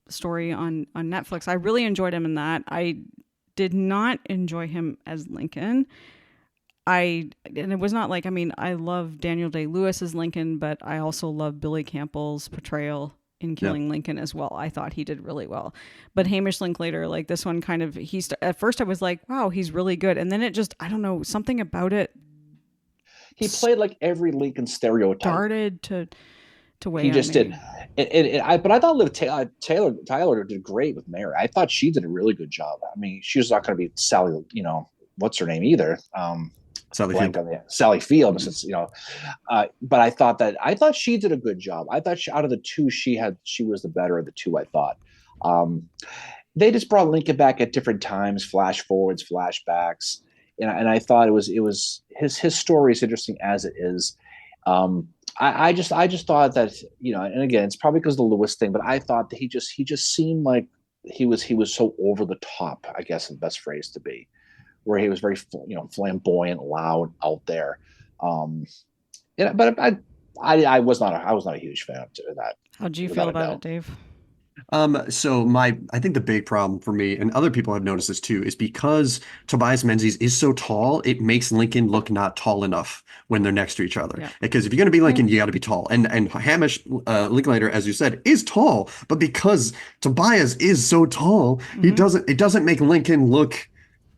story on Netflix. I really enjoyed him in that. I did not enjoy him as Lincoln. And it was not like, I mean, I love Daniel Day Lewis as Lincoln, but I also love Billy Campbell's portrayal in Yeah. Killing Lincoln as well. I thought he did really well. But Hamish Linklater, like this one kind of, at first I was like, wow, he's really good. And then it just, I don't know, something about it He played like every Lincoln stereotype. started to weigh He on just me. did. But I thought Liv Tyler did great with Mary. I thought she did a really good job. I mean, she was not going to be Sally, what's her name either. Sally Blank Field. on the Sally Field, since but I thought she did a good job. I thought out of the two, she was the better of the two. I thought. They just brought Lincoln back at different times, flash forwards, flashbacks, and I thought it was his story is interesting as it is. I just thought that, and again, it's probably because of the Lewis thing, but I thought that he just seemed like he was so over the top, I guess is the best phrase to be, where he was very flamboyant, loud, out there. But I was not a huge fan of that. How'd you Without feel a about doubt. it, Dave? So I think the big problem for me, and other people have noticed this too, is because Tobias Menzies is so tall, it makes Lincoln look not tall enough when they're next to each other. Yeah. Because if you're going to be Lincoln, you got to be tall. And Hamish Linklater, as you said, is tall, but because Tobias is so tall, it doesn't make Lincoln look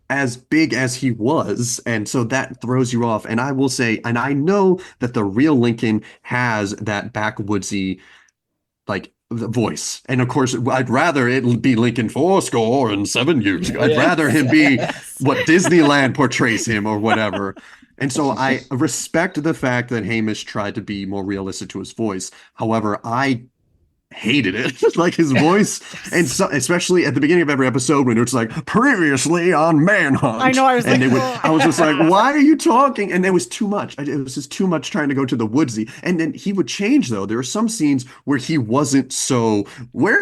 as big as he was, and so that throws you off. And I will say, and I know that the real Lincoln has that backwoodsy like the voice. And of course, I'd rather it be Lincoln 4 score and 7 years ago. I'd rather him be what Disneyland portrays him or whatever. And so I respect the fact that Hamish tried to be more realistic to his voice. However, I hated it. Like his voice, and so, especially at the beginning of every episode when it's like previously on Manhunt. I know, I was and like, I was just like, why are you talking? And there was too much. It was just too much trying to go to the woodsy. And then he would change though. There were some scenes where he wasn't so where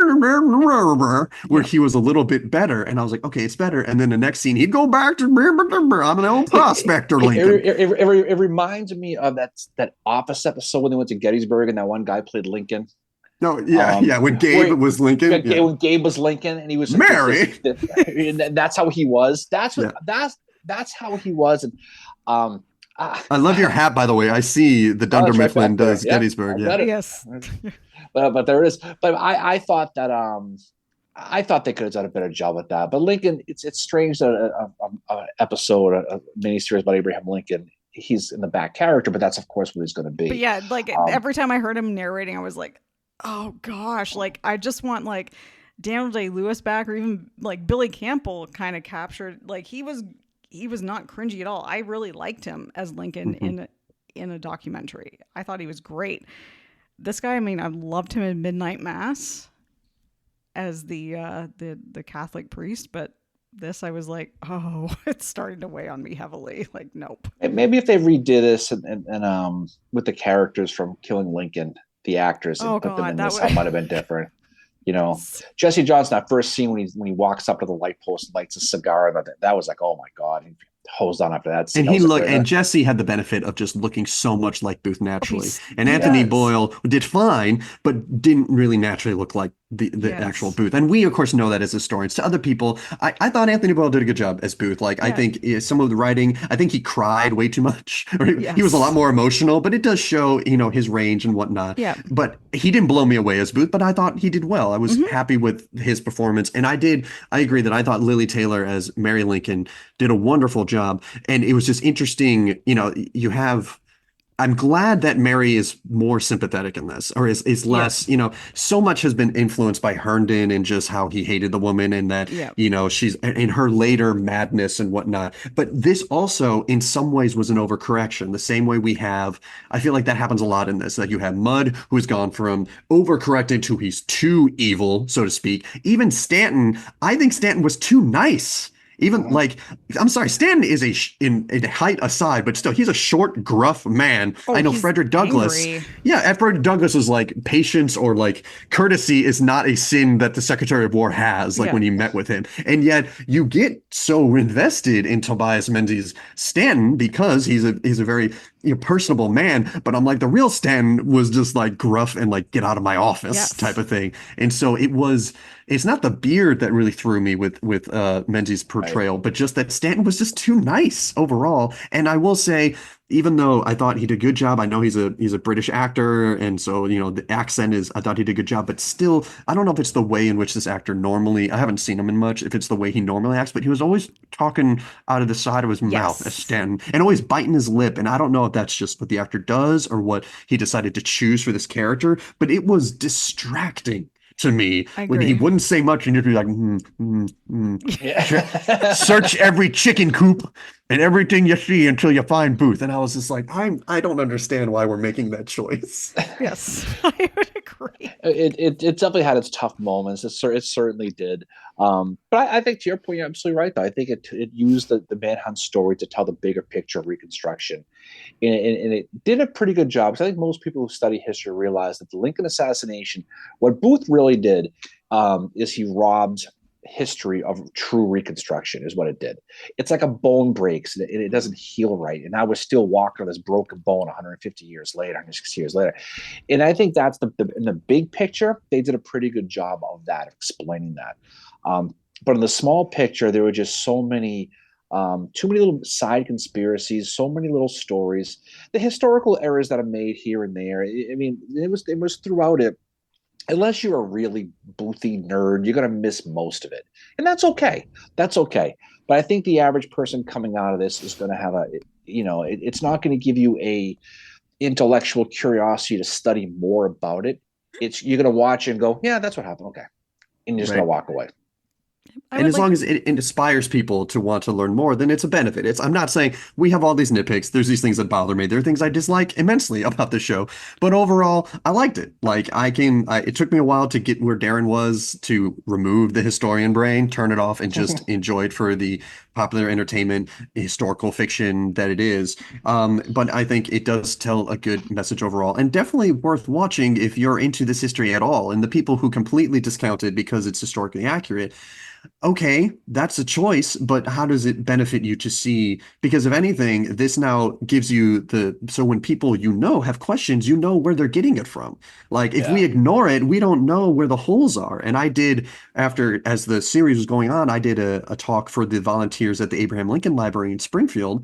he was a little bit better. And I was like, okay, it's better. And then the next scene, he'd go back to I'm an old prospector, Lincoln. It reminds me of that Office episode when they went to Gettysburg and that one guy played Lincoln. No, yeah. When Gabe was Lincoln, when Gabe was Lincoln, and he was Mary. And that's how he was. That's how he was. And I love your hat, by the way. I see the Dunder Mifflin does Gettysburg. Yeah. Yes. But there it is. But I thought that I thought they could have done a better job with that. But Lincoln, it's strange that a episode, a miniseries about Abraham Lincoln, he's in the back character, but that's of course what he's going to be. But yeah, like every time I heard him narrating, I was like, oh gosh, like I just want like Daniel Day-Lewis back, or even like Billy Campbell kind of captured. Like he was not cringy at all. I really liked him as Lincoln in a documentary. I thought he was great. This guy, I mean, I loved him in Midnight Mass as the Catholic priest, but this I was like, oh, it's starting to weigh on me heavily. Like, nope. Maybe if they redid this and with the characters from Killing Lincoln, the actors, and put them in this, that might have been different. Jesse Johnson, that first scene when he walks up to the light post and lights a cigar, that was like, oh my god, he hosed on after that scene. And Jesse had the benefit of just looking so much like Booth naturally. And Anthony Boyle did fine, but didn't really naturally look like the actual Yes. Booth. And we, of course, know that as historians. To other people, I thought Anthony Boyle did a good job as Booth. Like, I Yeah. think some of the writing, I think he cried way too much, or he was a lot Yes. more emotional, but it does show, his range and whatnot. Yeah. But he didn't blow me away as Booth, but I thought he did well. I was Hmm. happy with his performance. And I agree that I thought Lily Taylor as Mary Lincoln did a wonderful job. And it was just interesting, I'm glad that Mary is more sympathetic in this, or is less, Yes. so much has been influenced by Herndon and just how he hated the woman and that, Yeah. she's in her later madness and whatnot. But this also, in some ways, was an overcorrection. The same way I feel like that happens a lot in this, that you have Mudd, who has gone from overcorrected to he's too evil, so to speak. Even Stanton, I think Stanton was too nice. Even Mhm. like, I'm sorry, Stanton is in height aside, but still, he's a short, gruff man. Oh, I know he's Frederick Douglass. angry. Yeah, Frederick Douglass was like patience or like courtesy is not a sin that the Secretary of War has, like Yeah. when you met with him. And yet you get so invested in Tobias Menzies Stanton because he's a very personable man. But I'm like, the real Stanton was just like gruff and like get out of my office type Yes. of thing. And so it's not the beard that really threw me with Menzies' Right. portrayal, but just that Stanton was just too nice overall. And I will say, even though I thought he did a good job, I know he's a British actor, and so the accent is. I thought he did a good job, but still, I don't know if it's the way in which this actor normally. I haven't seen him in much. If it's the way he normally acts, but he was always talking out of the side of his mouth as Yes. Stanton, and always biting his lip. And I don't know if that's just what the actor does or what he decided to choose for this character, but it was distracting to me I when he agree. wouldn't say much and you'd be like, Yeah. search every chicken coop and everything you see until you find Booth. And I was just like, I don't understand why we're making that choice. Yes. I would agree. It definitely had its tough moments. It certainly did. But I think to your point, you're absolutely right. Though I think it used the Manhunt story to tell the bigger picture of Reconstruction, and it did a pretty good job. Because I think most people who study history realize that the Lincoln assassination, what Booth really did, is he robbed history of true Reconstruction. Is what it did. It's like a bone breaks and it doesn't heal right, and now we're still walking on this broken bone 150 years later, 160 years later. And I think that's in the big picture, they did a pretty good job of that, of explaining that. But in the small picture, there were just too many little side conspiracies, so many little stories, the historical errors that are made here and there. I mean, it was throughout it. Unless you're a really boothy nerd, you're gonna miss most of it, and that's okay. That's okay. But I think the average person coming out of this is going to have it's not going to give you a intellectual curiosity to study more about it. It's you're going to watch and go, yeah, that's what happened. Okay, and you're just going Right. to walk away. I And would as like long as it inspires people to want to learn more, then it's a benefit. I'm not saying we have all these nitpicks. There's these things that bother me. There are things I dislike immensely about the show, but overall, I liked it. Like it took me a while to get where Darren was to remove the historian brain, turn it off, and just enjoy it for the popular entertainment, historical fiction that it is. But I think it does tell a good message overall, and definitely worth watching if you're into this history at all. And the people who completely discount it because it's historically accurate, okay, that's a choice, but how does it benefit you to see? Because if anything, this now gives you so when people have questions, you know where they're getting it from. Like if we Yeah. ignore it, we don't know where the holes are. And as the series was going on, I did a talk for the volunteers at the Abraham Lincoln Library in Springfield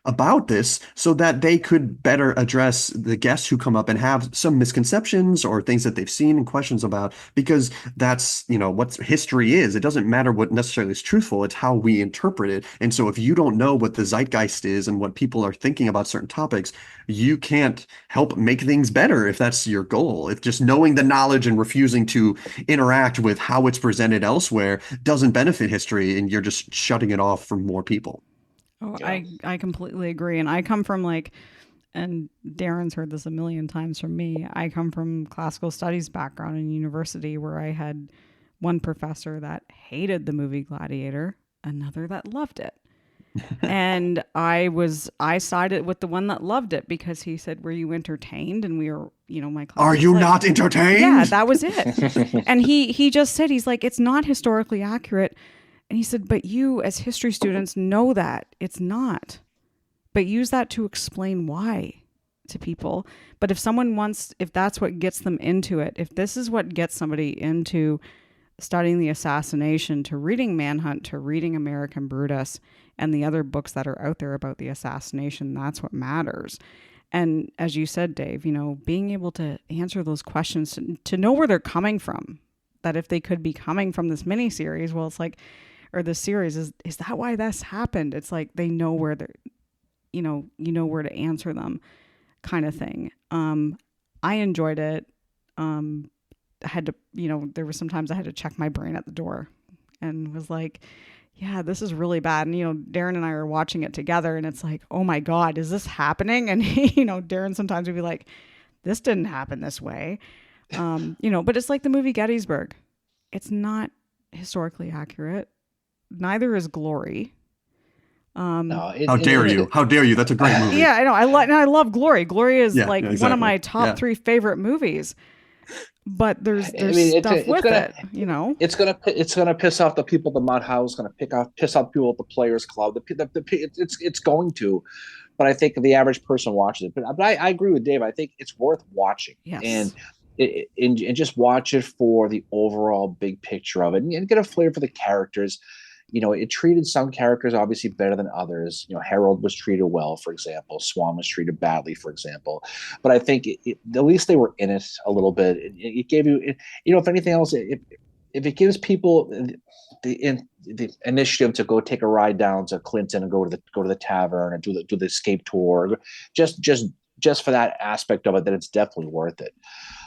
about this so that they could better address the guests who come up and have some misconceptions or things that they've seen and questions about, because that's what history is. It doesn't matter what necessarily is truthful, it's how we interpret it. And so if you don't know what the zeitgeist is and what people are thinking about certain topics, you can't help make things better if that's your goal. If just knowing the knowledge and refusing to interact with how it's presented elsewhere doesn't benefit history, and you're just shutting it off from more people. Oh, Yeah. I completely agree. And I come from and Darren's heard this a million times from me. I come from classical studies background in university where I had one professor that hated the movie Gladiator, another that loved it. And I sided with the one that loved it because he said, "Were you entertained?" And we were, my class Are was you like, not "Yeah, entertained? that was it." And he just said, he's like, "It's not historically accurate." And he said, "But you as history students know that it's not. But use that to explain why. to people. But if that's what gets them into it, if this is what gets somebody into studying the assassination, to reading Manhunt, to reading American Brutus and the other books that are out there about the assassination, that's what matters. And as you said, Dave, being able to answer those questions, to know where they're coming from, that if they could be coming from this miniseries, well, it's like, or this series, is that why this happened? It's like they know where they're, where to answer them, kind of thing. I enjoyed it. I had to, there were sometimes I had to check my brain at the door and was like, yeah, this is really bad. And, Darren and I are watching it together and it's like, oh my God, is this happening? And, Darren sometimes would be like, this didn't happen this way. But it's like the movie Gettysburg. It's not historically accurate. Neither is Glory. No, How dare you? How dare you? That's a great movie. Yeah, I know. I love Glory. Glory is exactly. one of my top 3 favorite movies. But there's stuff with it. It's gonna piss off the people at the Mud House. Going to piss off people at the Players Club. It's going to. But I think the average person watches it. But I agree with Dave. I think it's worth watching. Yes. And just watch it for the overall big picture of it and get a flavor for the characters. It treated some characters obviously better than others. Harold was treated well, for example. Swan was treated badly, for example. But I think at least they were in it a little bit. It gave you, if anything else, if it gives people the initiative to go take a ride down to Clinton and go to the tavern and do the escape tour, just for that aspect of it, that it's definitely worth it.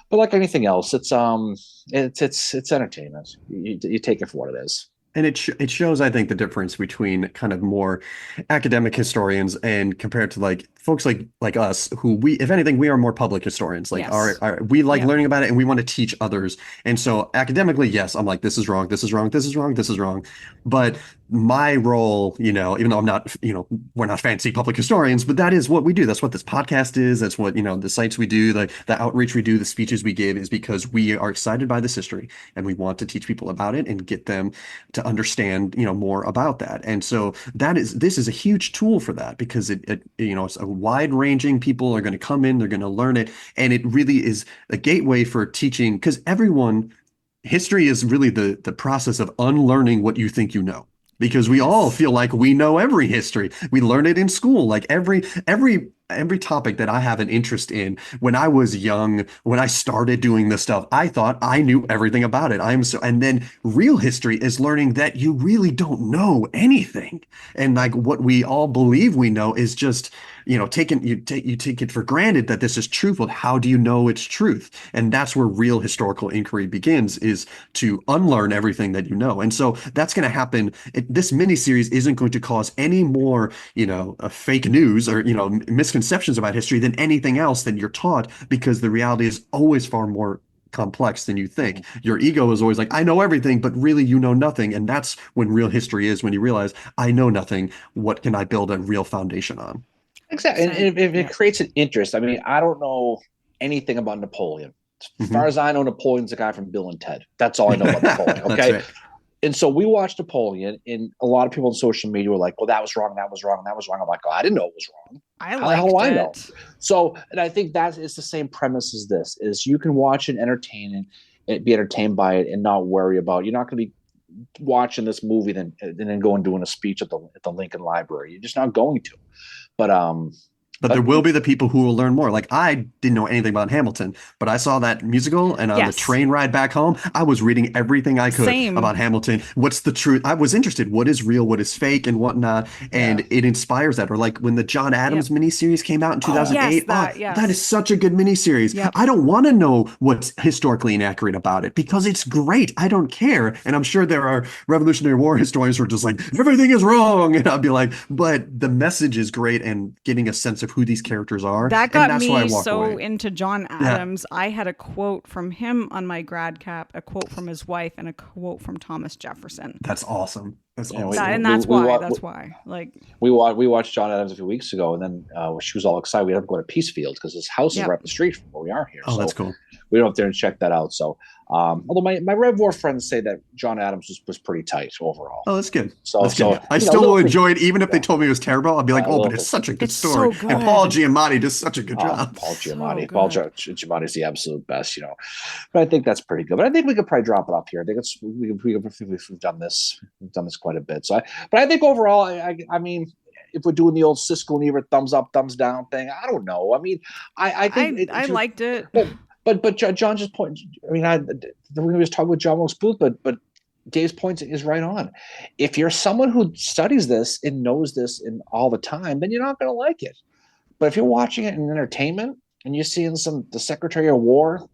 But like anything else, it's entertainment. You take it for what it is. And it shows, I think, the difference between kind of more academic historians and compared to like folks like us, who if anything, we are more public historians. Like yes. we like learning about it and we want to teach others. And so academically, yes, I'm like, this is wrong, this is wrong, this is wrong, this is wrong. But my role, even though I'm not, we're not fancy public historians, but that is what we do. That's what this podcast is. That's what, the sites we do, the outreach we do, the speeches we give, is because we are excited by this history and we want to teach people about it and get them to understand, more about that. And so this is a huge tool for that, because it's a wide ranging, people are going to come in, they're going to learn it. And it really is a gateway for teaching, because history is really the process of unlearning what you think you know. Because we all feel like we know every history. We learn it in school. Like every topic that I have an interest in, when I was young, when I started doing this stuff, I thought I knew everything about it. And then real history is learning that you really don't know anything. And like what we all believe we know is just, you take it for granted that this is truth. Well, how do you know it's truth? And that's where real historical inquiry begins, is to unlearn everything that you know. And so that's going to happen. This miniseries isn't going to cause any more, fake news or, misconceptions about history than anything else that you're taught, because the reality is always far more complex than you think. Your ego is always like, I know everything, but really you know nothing. And that's when real history is, when you realize, I know nothing. What can I build a real foundation on? Exactly. And it creates an interest. I mean, I don't know anything about Napoleon. As far as I know, Napoleon's a guy from Bill and Ted. That's all I know about Napoleon. Okay. Right. And so we watched Napoleon, and a lot of people on social media were like, well, that was wrong, that was wrong, that was wrong. I'm like, oh, I didn't know it was wrong. How the hell do I know? So, and I think that is the same premise as this, is you can watch and be entertained by it and not worry about, you're not going to be watching this movie and then go and doing a speech at the Lincoln Library. You're just not going to. But there will be the people who will learn more. Like, I didn't know anything about Hamilton, but I saw that musical, and on the train ride back home, I was reading everything I could about Hamilton. What's the truth? I was interested. What is real? What is fake? And whatnot. And it inspires that. Or like when the John Adams miniseries came out in 2008. That is such a good miniseries. Yep. I don't want to know what's historically inaccurate about it, because it's great. I don't care. And I'm sure there are Revolutionary War historians who are just like, everything is wrong. And I'll be like, but the message is great, and getting a sense of who these characters are. That got me so into John Adams. I had a quote from him on my grad cap, a quote from his wife, and a quote from Thomas Jefferson. That's awesome. That's Yeah, awesome. And that's why. That's why. Like, we watched John Adams a few weeks ago, and then she was all excited. We had to go to Peacefield because his house is yep. right up the street from where we are here. Oh, that's So cool. we went up there and checked that out. So, although my Red War friends say that John Adams was pretty tight overall. Oh, that's good. So That's good. so I you know, still will little enjoy things, it, even if they yeah, told me it was terrible. I'd be like, oh, but little it's things. such a good It's story. so And Paul good. Giamatti does such a good job. Paul Giamatti. So Paul good. Giamatti's the absolute best, you know. But I think that's pretty good. But I think we could probably drop it off here. I think we've done this. We've done this quite a bit. But I think overall, I mean, if we're doing the old Siskel and Ebert thumbs up, thumbs down thing, I don't know. I mean, I think I liked it. but John just point. I mean, we was talking with John Wilkes Booth, but Dave's point is right on. If you're someone who studies this and knows this in all the time, then you're not going to like it. But if you're watching it in entertainment and you're seeing the Secretary of War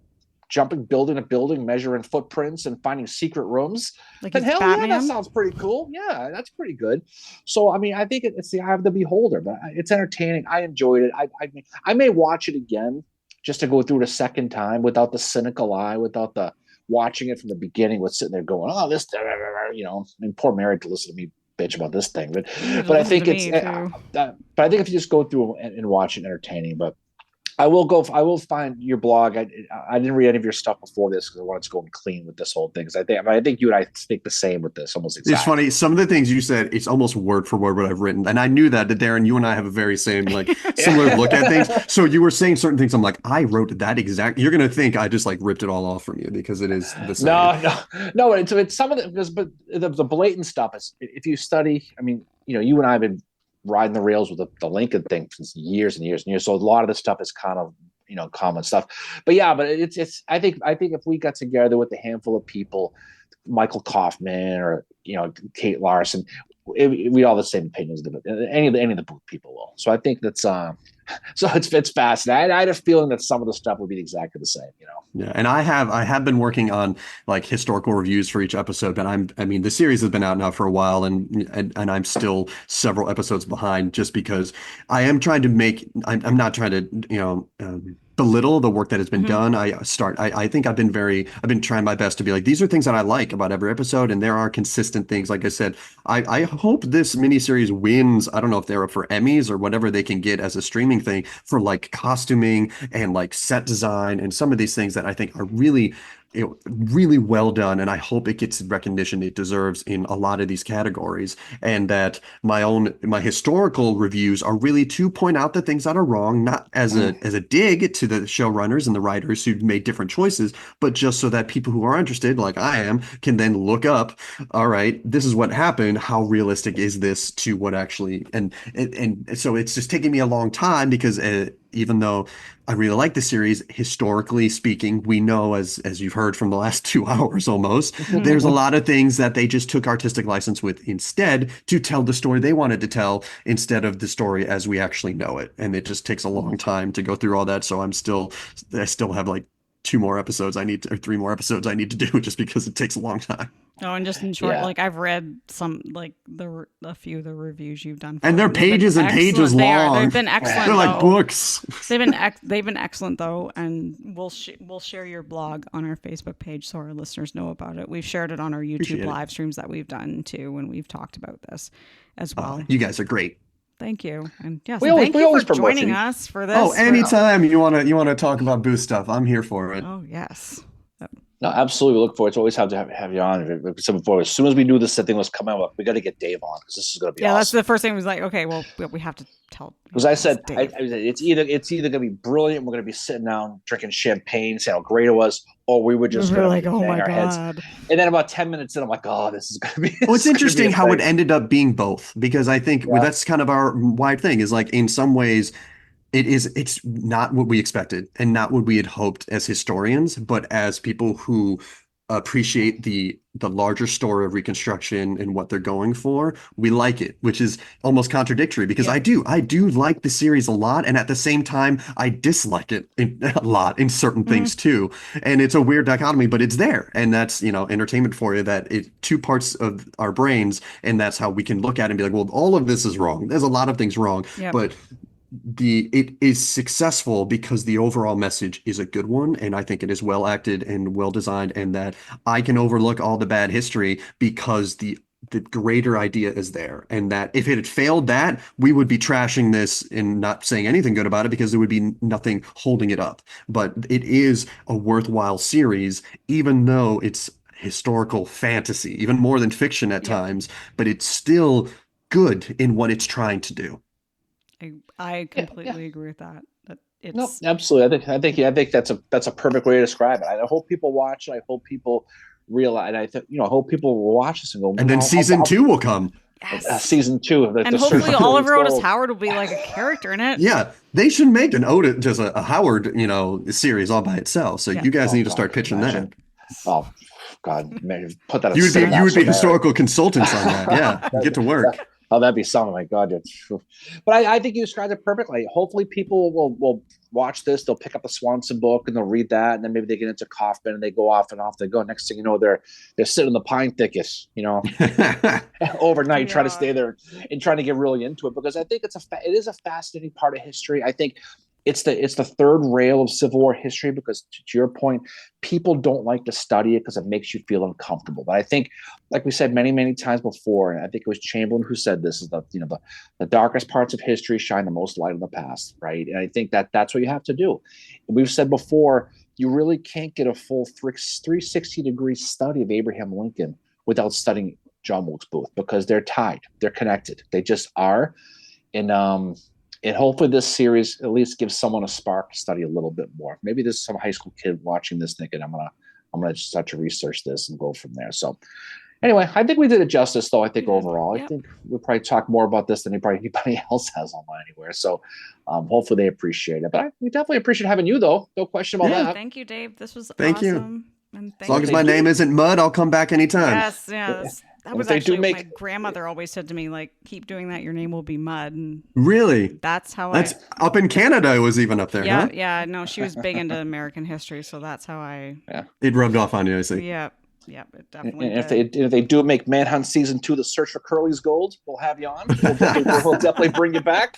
jumping building to building, measuring footprints and finding secret rooms, Like, then it's hell Batman. yeah, that sounds pretty cool. Yeah, that's pretty good. So I mean, I think it's the eye of the beholder, but it's entertaining. I enjoyed it. I may watch it again just to go through it a second time without the cynical eye, without the watching it from the beginning, with sitting there going, oh, this, you know, and poor Mary to listen to me bitch about this thing, but I think it's, but I think if you just go through and watch it, entertaining. But I will find your blog. I didn't read any of your stuff before this because I wanted to go and clean with this whole thing. Because I think you and I think the same with this, almost exactly. It's funny. Some of the things you said, it's almost word for word what I've written. And I knew that Darren, you and I have a very same, like, similar look at things. So you were saying certain things. I'm like, I wrote that exact. You're going to think I just like ripped it all off from you because it is the same. No. It's some of it, but the blatant stuff is, if you study, I mean, you know, you and I have been riding the rails with the Lincoln thing for years and years and years. So a lot of this stuff is kind of, you know, common stuff. But yeah, but it's I think if we got together with a handful of people, Michael Kaufman or, you know, Kate Larson, we all have the same opinions. Any of the Booth people will. So I think that's so it's fascinating. I had a feeling that some of the stuff would be exactly the same, you know. Yeah, and I have been working on like historical reviews for each episode, but I mean the series has been out now for a while, and I'm still several episodes behind just because I am trying to make. I'm not trying to, you know, belittle the work that has been done. I think I've been trying my best to be like, these are things that I like about every episode, and there are consistent things. Like I said, I hope this miniseries wins. I don't know if they're up for Emmys or whatever they can get as a streaming thing for like costuming and like set design and some of these things that I think are really, you know, really well done, and I hope it gets the recognition it deserves in a lot of these categories, and that my historical reviews are really to point out the things that are wrong, not as a dig to the showrunners and the writers who made different choices, but just so that people who are interested, like I am, can then look up, all right, this is what happened, how realistic is this to what actually, and so it's just taking me a long time because even though I really like the series, historically speaking, we know, as you've heard from the last 2 hours almost, there's a lot of things that they just took artistic license with instead to tell the story they wanted to tell instead of the story as we actually know it. And it just takes a long time to go through all that. So I still have like 3 more episodes I need to do just because it takes a long time. Oh, and just in short, like I've read some, like a few of the reviews you've done, and they're pages and pages long. They've been excellent. They're like books. They've been excellent though, and we'll share your blog on our Facebook page so our listeners know about it. We've shared it on our YouTube live streams that we've done too, when we've talked about this as well. You guys are great. Thank you, and yes, thank you for joining us for this. Oh, anytime you want to talk about Booth stuff, I'm here for it. Oh yes. No, absolutely. We look forward to always have you on. So before, as soon as we knew this thing was coming up, we got to get Dave on because this is going to be awesome. That's the first thing. Was like, okay, well, we have to tell. Because I said, it's either going to be brilliant. We're going to be sitting down drinking champagne, saying how great it was, or we were just like, oh my god. Heads. And then about 10 minutes in, I'm like, oh, this is going to be. Well, it's interesting how it ended up being both, because I think that's kind of our wide thing. Is like in some ways, it's not what we expected and not what we had hoped as historians, but as people who appreciate the larger story of Reconstruction and what they're going for, we like it, which is almost contradictory because I do like the series a lot, and at the same time I dislike it a lot in certain things too, and it's a weird dichotomy, but it's there, and that's, you know, entertainment for you, that it two parts of our brains, and that's how we can look at it and be like, well, all of this is wrong, there's a lot of things wrong, but it is successful because the overall message is a good one, and I think it is well acted and well designed, and that I can overlook all the bad history because the the greater idea is there, and that if it had failed that, we would be trashing this and not saying anything good about it because there would be nothing holding it up. But it is a worthwhile series, even though it's historical fantasy, even more than fiction at Yep. times, but it's still good in what it's trying to do. I Yeah, yeah. completely agree with that. That No, it's absolutely. I think that's a perfect way to describe it. I hope people watch it. I hope people realize. And I think I hope people will watch this and go, And then season two will come. yes. season two of And the Search hopefully for Curly's Oliver Otis Gold. Howard will be like a character in it. Yeah, they should make an Oda just a Howard, series all by itself. So Yeah. you guys Oh need to God, start can you pitching that. imagine? Oh God, man, put that in You would Cinemax be for Mary. historical consultants on that. Yeah, get to work. Oh, that'd be something. My God, but I think you described it perfectly. Hopefully, people will watch this. They'll pick up the Swanson book and they'll read that, and then maybe they get into Kaufman and they go off and off they go. Next thing you know, they're sitting in the pine thicket, overnight, trying to Yeah. stay there and trying to get really into it because I think it is a fascinating part of history. I think it's the third rail of Civil War history because to your point, people don't like to study it because it makes you feel uncomfortable. But I think, like we said many times before, and I think it was Chamberlain who said this is the darkest parts of history shine the most light on the past, right? And I think that's what you have to do. And we've said before, you really can't get a full 360-degree study of Abraham Lincoln without studying John Wilkes Booth because they're tied, they're connected, they just are. And hopefully this series at least gives someone a spark to study a little bit more. Maybe there's some high school kid watching this thinking I'm gonna start to research this and go from there. So anyway, I think we did it justice though. I think overall, I Yep. think we'll probably talk more about this than anybody else has online anywhere. So hopefully they appreciate it. But we definitely appreciate having you though. No question about Yeah, that. Thank you, Dave. This was thank you. awesome. And As thank long If as they my you. name do, isn't Mud, I'll come back anytime. Yes, yes. That and if was they do actually my make grandmother always said to me, like, keep doing that, your name will be Mud. And Really? that's how That's I up in Canada. It was even up there, yeah, huh? yeah, no, she was big into American history, so that's how I yeah. It rubbed off on you, I see. yeah, yeah, it And definitely if they do make Manhunt season 2, the search for Curly's gold, we'll have you on. We'll definitely bring you back.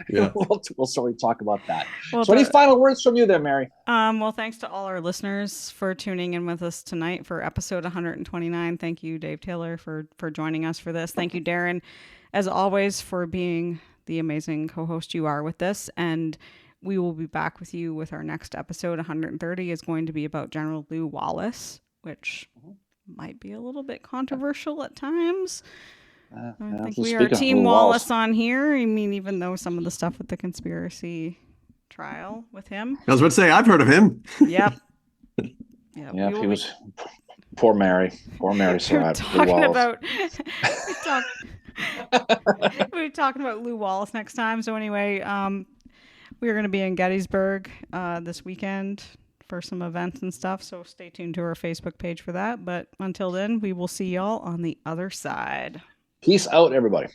Yeah. We'll certainly talk about that. Well, So, any final words from you there, Mary? well, thanks to all our listeners for tuning in with us tonight for episode 129. Thank you, Dave Taylor, for joining us for this. Thank you, Darren, as always, for being the amazing co-host you are with this. And we will be back with you with our next episode. 130 is going to be about General Lew Wallace, which might be a little bit controversial at times. I think we are Team Wallace on here. I mean, even though some of the stuff with the conspiracy trial with him. I was about to say, I've heard of him. Yep. Yep. Yeah, he was poor Mary. Poor Mary We're Surratt. talking about we're talking about Lew Wallace next time. So anyway, we're going to be in Gettysburg this weekend for some events and stuff. So stay tuned to our Facebook page for that. But until then, we will see y'all on the other side. Peace out, everybody.